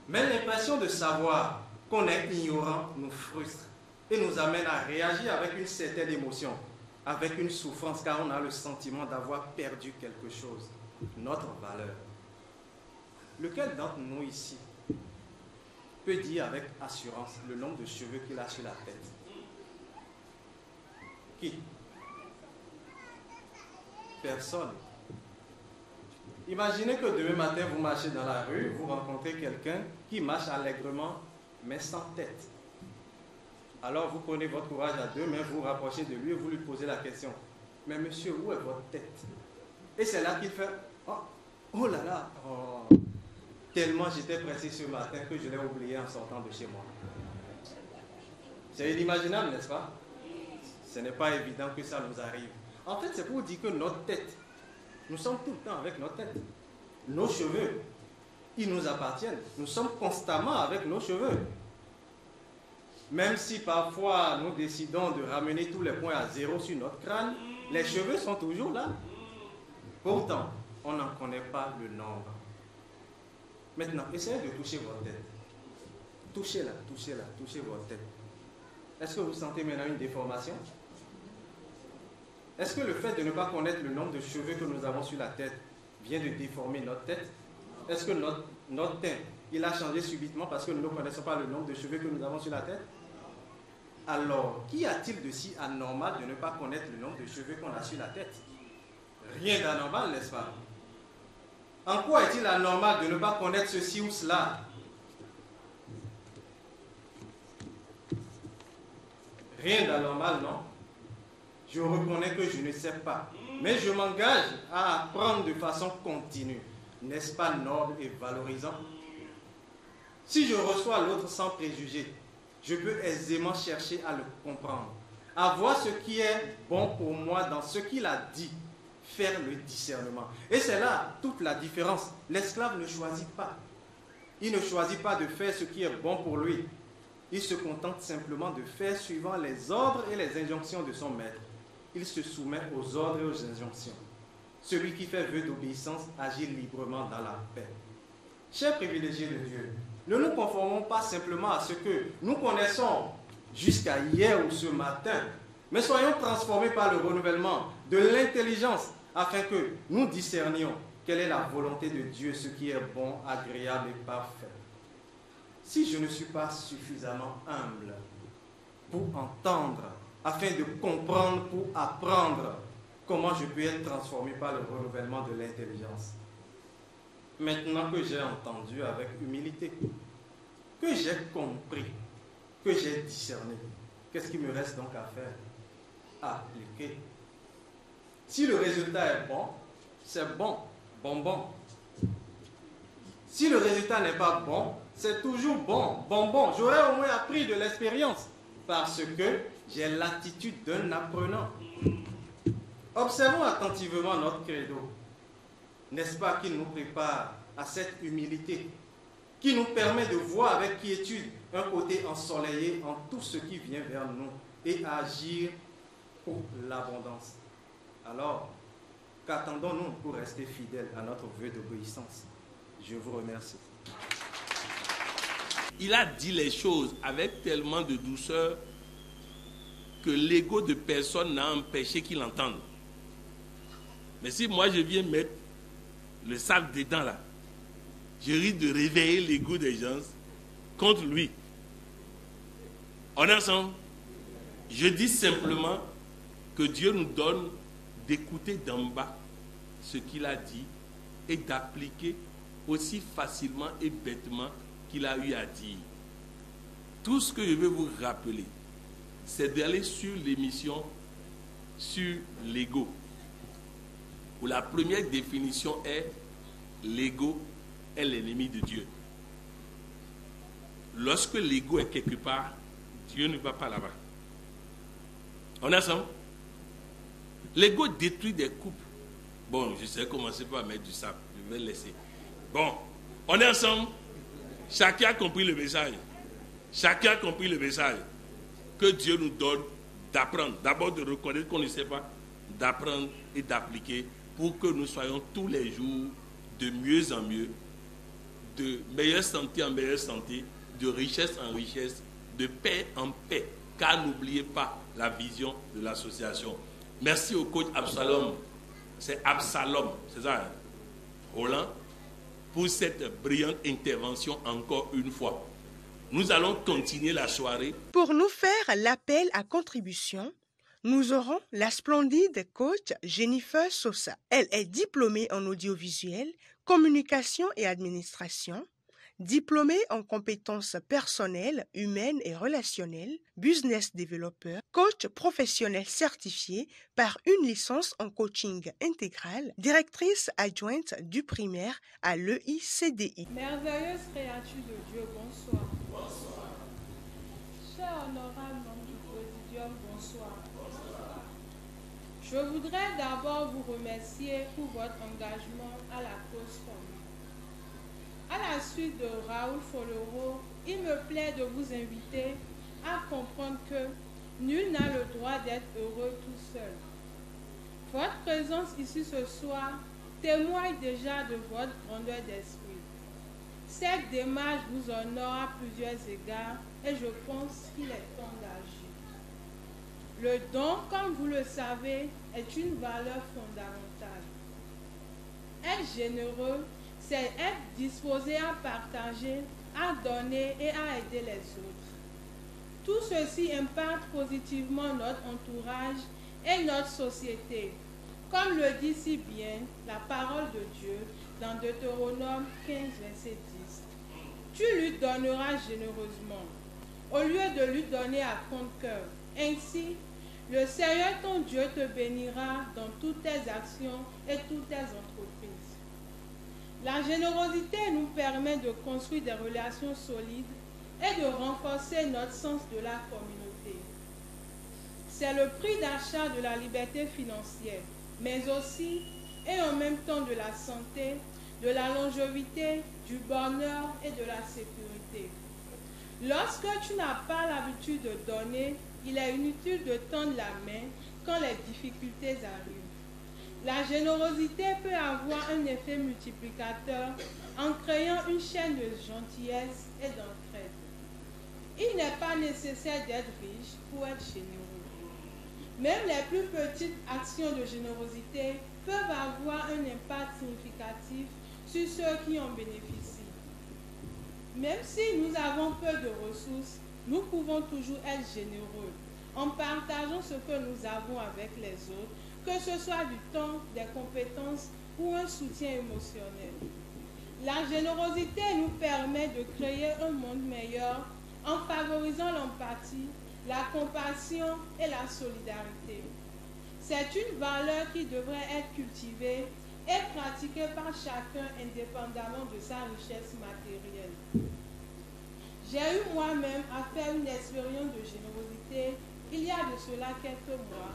Mais l'impression de savoir qu'on est ignorant nous frustre et nous amène à réagir avec une certaine émotion, avec une souffrance, car on a le sentiment d'avoir perdu quelque chose, notre valeur. Lequel d'entre nous ici peut dire avec assurance le nombre de cheveux qu'il a sur la tête? Qui? Personne. Imaginez que demain matin, vous marchez dans la rue, vous rencontrez quelqu'un qui marche allègrement, mais sans tête. Alors vous prenez votre courage à deux mains, vous vous rapprochez de lui et vous lui posez la question. Mais monsieur, où est votre tête? Et c'est là qu'il fait, oh là là, tellement j'étais pressé ce matin que je l'ai oublié en sortant de chez moi. C'est inimaginable, n'est-ce pas? Ce n'est pas évident que ça nous arrive. En fait, c'est pour dire que notre tête, nous sommes tout le temps avec notre tête. Nos cheveux, ils nous appartiennent. Nous sommes constamment avec nos cheveux. Même si parfois nous décidons de ramener tous les points à zéro sur notre crâne, les cheveux sont toujours là. Pourtant, on n'en connaît pas le nombre. Maintenant, essayez de toucher votre tête. Touchez-la, touchez-la, touchez votre tête. Est-ce que vous sentez maintenant une déformation? Est-ce que le fait de ne pas connaître le nombre de cheveux que nous avons sur la tête vient de déformer notre tête? Est-ce que notre teint, il a changé subitement parce que nous ne connaissons pas le nombre de cheveux que nous avons sur la tête? Alors, qu'y a-t-il de si anormal de ne pas connaître le nombre de cheveux qu'on a sur la tête? Rien d'anormal, n'est-ce pas? En quoi est-il anormal de ne pas connaître ceci ou cela? Rien d'anormal, non? Je reconnais que je ne sais pas, mais je m'engage à apprendre de façon continue. N'est-ce pas noble et valorisant? Si je reçois l'autre sans préjugés, je peux aisément chercher à le comprendre, à voir ce qui est bon pour moi dans ce qu'il a dit, faire le discernement. Et c'est là toute la différence. L'esclave ne choisit pas. Il ne choisit pas de faire ce qui est bon pour lui. Il se contente simplement de faire suivant les ordres et les injonctions de son maître. Il se soumet aux ordres et aux injonctions. Celui qui fait vœu d'obéissance agit librement dans la paix. Chers privilégiés de Dieu, ne nous conformons pas simplement à ce que nous connaissons jusqu'à hier ou ce matin, mais soyons transformés par le renouvellement de l'intelligence afin que nous discernions quelle est la volonté de Dieu, ce qui est bon, agréable et parfait. Si je ne suis pas suffisamment humble pour entendre, afin de comprendre pour apprendre, comment je peux être transformé par le renouvellement de l'intelligence? Maintenant que j'ai entendu avec humilité, que j'ai compris, que j'ai discerné, qu'est-ce qu'il me reste donc à faire? Appliquer. Si le résultat est bon, c'est bon, bonbon. Si le résultat n'est pas bon, c'est toujours bon, bonbon. J'aurais au moins appris de l'expérience parce que j'ai l'attitude d'un apprenant. Observons attentivement notre credo. N'est-ce pas qu'il nous prépare à cette humilité, qui nous permet de voir avec quiétude un côté ensoleillé en tout ce qui vient vers nous et agir pour l'abondance. Alors, qu'attendons-nous pour rester fidèles à notre vœu d'obéissance? Je vous remercie. Il a dit les choses avec tellement de douceur que l'ego de personne n'a empêché qu'il entende. Mais si moi je viens mettre le sac dedans là, je risque de réveiller l'ego des gens contre lui. On est ensemble? Je dis simplement que Dieu nous donne d'écouter d'en bas ce qu'il a dit et d'appliquer aussi facilement et bêtement qu'il a eu à dire. Tout ce que je veux vous rappeler, c'est d'aller sur l'émission sur l'ego, où la première définition est l'ego est l'ennemi de Dieu. Lorsque l'ego est quelque part, Dieu ne va pas là-bas. On est ensemble? L'ego détruit des couples. Bon, je sais commencer par mettre du sable. Je vais laisser. Bon, on est ensemble? Chacun a compris le message. Chacun a compris le message. Que Dieu nous donne d'apprendre. D'abord de reconnaître qu'on ne sait pas, d'apprendre et d'appliquer pour que nous soyons tous les jours de mieux en mieux, de meilleure santé en meilleure santé, de richesse en richesse, de paix en paix. Car n'oubliez pas la vision de l'association. Merci au coach Absalom. C'est Absalom, c'est ça, hein? Roland, pour cette brillante intervention encore une fois. Nous allons continuer la soirée. Pour nous faire l'appel à contribution, nous aurons la splendide coach Jennifer Sosa. Elle est diplômée en audiovisuel, communication et administration, diplômée en compétences personnelles, humaines et relationnelles, business developer, coach professionnel certifié par une licence en coaching intégral, directrice adjointe du primaire à l'EICDI. Merveilleuse créature de Dieu, bonsoir. Bonsoir. Cher honorable membre du Présidium, bonsoir. Bonsoir. Je voudrais d'abord vous remercier pour votre engagement à la cause commune. À la suite de Raoul Foloro, il me plaît de vous inviter à comprendre que nul n'a le droit d'être heureux tout seul. Votre présence ici ce soir témoigne déjà de votre grandeur d'esprit. Cette démarche vous honore à plusieurs égards et je pense qu'il est temps d'agir. Le don, comme vous le savez, est une valeur fondamentale. Être généreux, c'est être disposé à partager, à donner et à aider les autres. Tout ceci impacte positivement notre entourage et notre société, comme le dit si bien la parole de Dieu dans Deutéronome 15, verset 10. Tu lui donneras généreusement, au lieu de lui donner à compte-cœur. Ainsi, le Seigneur ton Dieu te bénira dans toutes tes actions et toutes tes entreprises. La générosité nous permet de construire des relations solides et de renforcer notre sens de la communauté. C'est le prix d'achat de la liberté financière, mais aussi et en même temps de la santé, de la longévité, du bonheur et de la sécurité. Lorsque tu n'as pas l'habitude de donner, il est inutile de tendre la main quand les difficultés arrivent. La générosité peut avoir un effet multiplicateur en créant une chaîne de gentillesse et d'entraide. Il n'est pas nécessaire d'être riche pour être généreux. Même les plus petites actions de générosité peuvent avoir un impact significatif sur ceux qui en bénéficient. Même si nous avons peu de ressources, nous pouvons toujours être généreux en partageant ce que nous avons avec les autres, que ce soit du temps, des compétences ou un soutien émotionnel. La générosité nous permet de créer un monde meilleur en favorisant l'empathie, la compassion et la solidarité. C'est une valeur qui devrait être cultivée et pratiquée par chacun indépendamment de sa richesse matérielle. J'ai eu moi-même à faire une expérience de générosité il y a de cela quelques mois,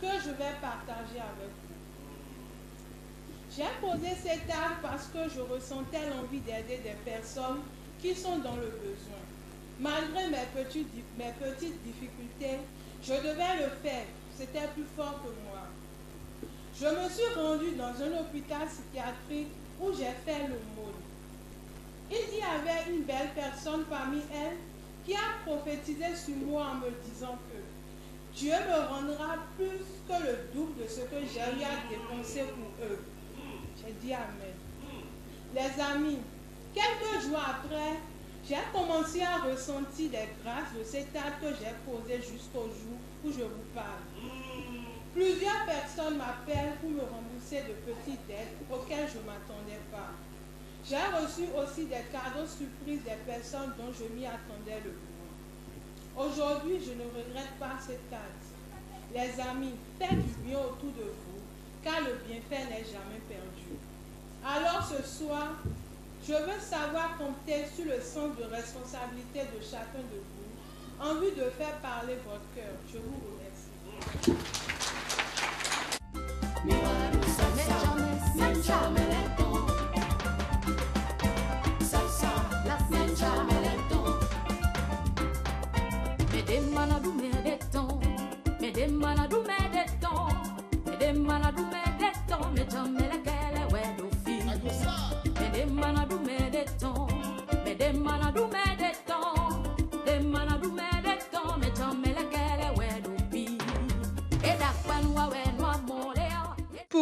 que je vais partager avec vous. J'ai posé cet acte parce que je ressentais l'envie d'aider des personnes qui sont dans le besoin. Malgré mes petites difficultés, je devais le faire. C'était plus fort que moi. Je me suis rendue dans un hôpital psychiatrique où j'ai fait l'aumône. Il y avait une belle personne parmi elles qui a prophétisé sur moi en me disant que Dieu me rendra plus que le double de ce que j'ai eu à dépenser pour eux. J'ai dit Amen. Les amis, quelques jours après, j'ai commencé à ressentir les grâces de cet acte que j'ai posé jusqu'au jour où je vous parle. Plusieurs personnes m'appellent pour me rembourser de petites dettes auxquelles je ne m'attendais pas. J'ai reçu aussi des cadeaux surprises des personnes dont je m'y attendais le moins. Aujourd'hui, je ne regrette pas cette acte. Les amis, faites du bien autour de vous, car le bienfait n'est jamais perdu. Alors ce soir, je veux savoir compter sur le sens de responsabilité de chacun de vous en vue de faire parler votre cœur. Je vous remercie.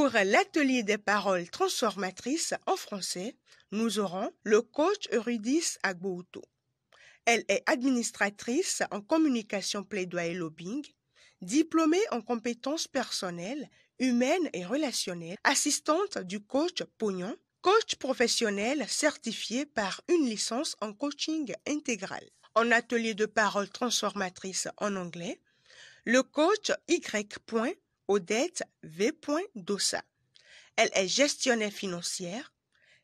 Pour l'atelier des paroles transformatrices en français, nous aurons le coach Eurydice Agbouto. Elle est administratrice en communication plaidoyer lobbying, diplômée en compétences personnelles, humaines et relationnelles, assistante du coach Pognon, coach professionnel certifié par une licence en coaching intégral. En atelier de paroles transformatrices en anglais, le coach Y. Odette V. Dossa. Elle est gestionnaire financière,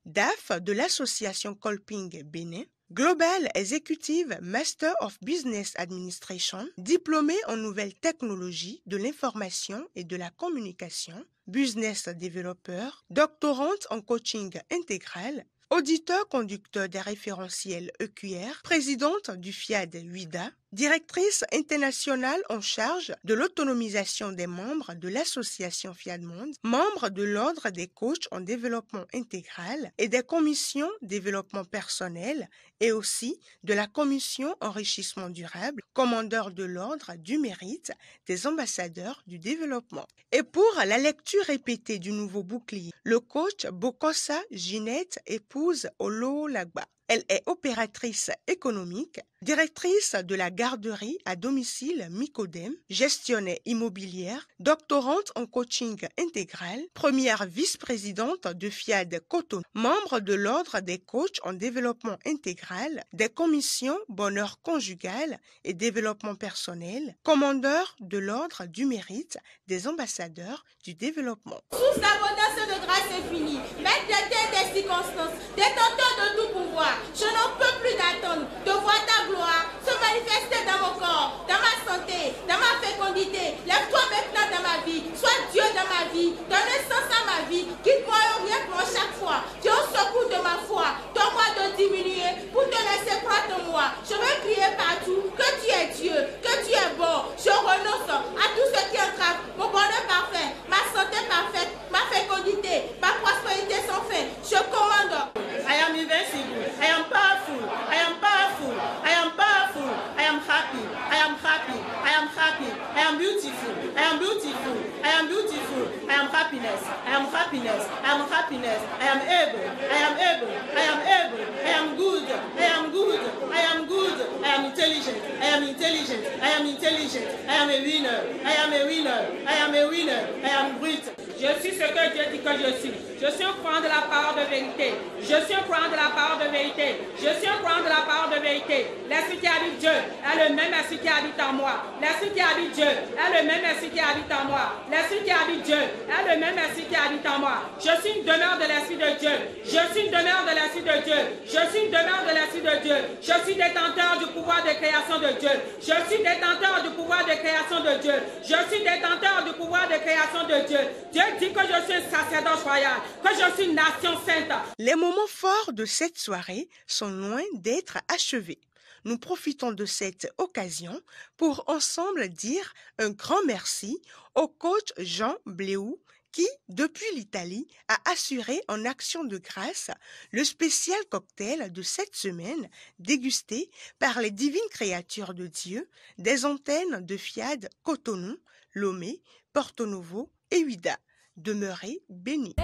DAF de l'association Colping Bénin, Global Executive Master of Business Administration, diplômée en nouvelles technologies de l'information et de la communication, business developer, doctorante en coaching intégral, auditeur-conducteur des référentiels EQR, présidente du FIAD UIDA, directrice internationale en charge de l'autonomisation des membres de l'association FIAD Monde, membre de l'Ordre des coachs en développement intégral et des commissions développement personnel et aussi de la commission enrichissement durable, commandeur de l'Ordre du mérite des ambassadeurs du développement. Et pour la lecture répétée du nouveau bouclier, le coach Bokossa Ginette épouse Olo Lagba. Elle est opératrice économique, directrice de la garderie à domicile Micodem, gestionnaire immobilière, doctorante en coaching intégral, première vice-présidente de FIAD Cotonou, membre de l'Ordre des coachs en développement intégral, des commissions bonheur conjugal et développement personnel, commandeur de l'Ordre du mérite des ambassadeurs du développement. Sous abondance de grâce infinie, maître des circonstances, détenteur de tout pouvoir, je n'en peux plus d'attendre de voir ta gloire se manifester dans mon corps, dans ma santé, dans ma fécondité. Lève-toi maintenant dans ma vie, sois Dieu dans ma vie, donne sens à ma vie, guide-moi et oriente-moi chaque fois. Viens au secours de ma foi, donne-moi de diminuer pour te laisser croître en moi. Je veux crier partout que tu es Dieu, que tu es bon. Je renonce à tout ce qui entrave mon bonheur parfait, ma santé parfaite, ma fécondité, ma prospérité sans fin. Je commande. I am invincible. I am powerful. I am powerful. I am powerful. I am happy. I am happy. I am happy. I am beautiful. I am beautiful. I am beautiful. I am happiness. I am happiness. I am happiness. I am able. I am able. I am able. I am good. I am good. I am good. I am intelligent. I am intelligent. I am intelligent. I am a winner. I am a winner. I am a winner. I am great. Je suis ce que Dieu dit que je suis. Je suis un croyant de la parole de vérité. Je suis un croyant de la parole de vérité. Je suis un croyant de la parole de vérité. L'esprit qui habite Dieu est le même esprit qui habite en moi. L'esprit qui habite Dieu est le même esprit qui habite en moi. L'esprit qui habite Dieu est le même esprit qui habite en moi. Je suis une demeure de l'esprit de Dieu. Je suis une demeure de l'esprit de Dieu. Je suis une demeure de l'esprit de Dieu. Je suis détenteur du pouvoir de création de Dieu. Je suis détenteur du pouvoir de création de Dieu. Je suis détenteur du pouvoir de création de Dieu. Dieu dit que je suis un sacerdoce royal, que je suis une nation sainte. Les moments forts de cette soirée sont loin d'être achevés. Nous profitons de cette occasion pour ensemble dire un grand merci au coach Jean Bléou qui, depuis l'Italie, a assuré en action de grâce le spécial cocktail de cette semaine dégusté par les divines créatures de Dieu des antennes de FIAD Cotonou, Lomé, Porto Novo et Huida. Demeurez bénis.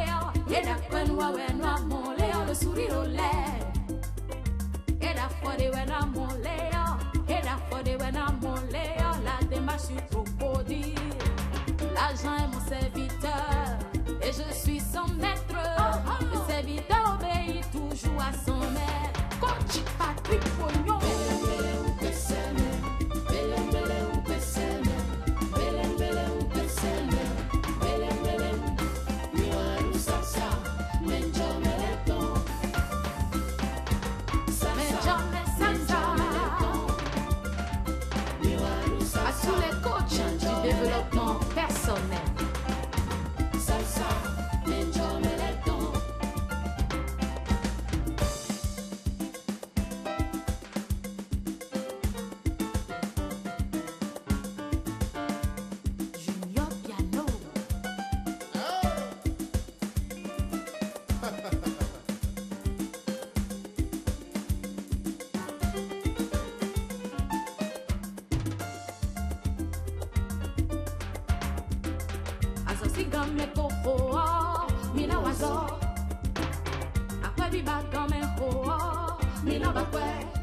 L'argent est mon serviteur et je suis son maître. Le serviteur obéit toujours à son maître. Coach Patrick Pognon. Sous les coachs du développement personnel. Salsa, Menjo Meleton. Junior Piano. Game kofo, mina wazo. Akwe biba game ho, mina bakwe.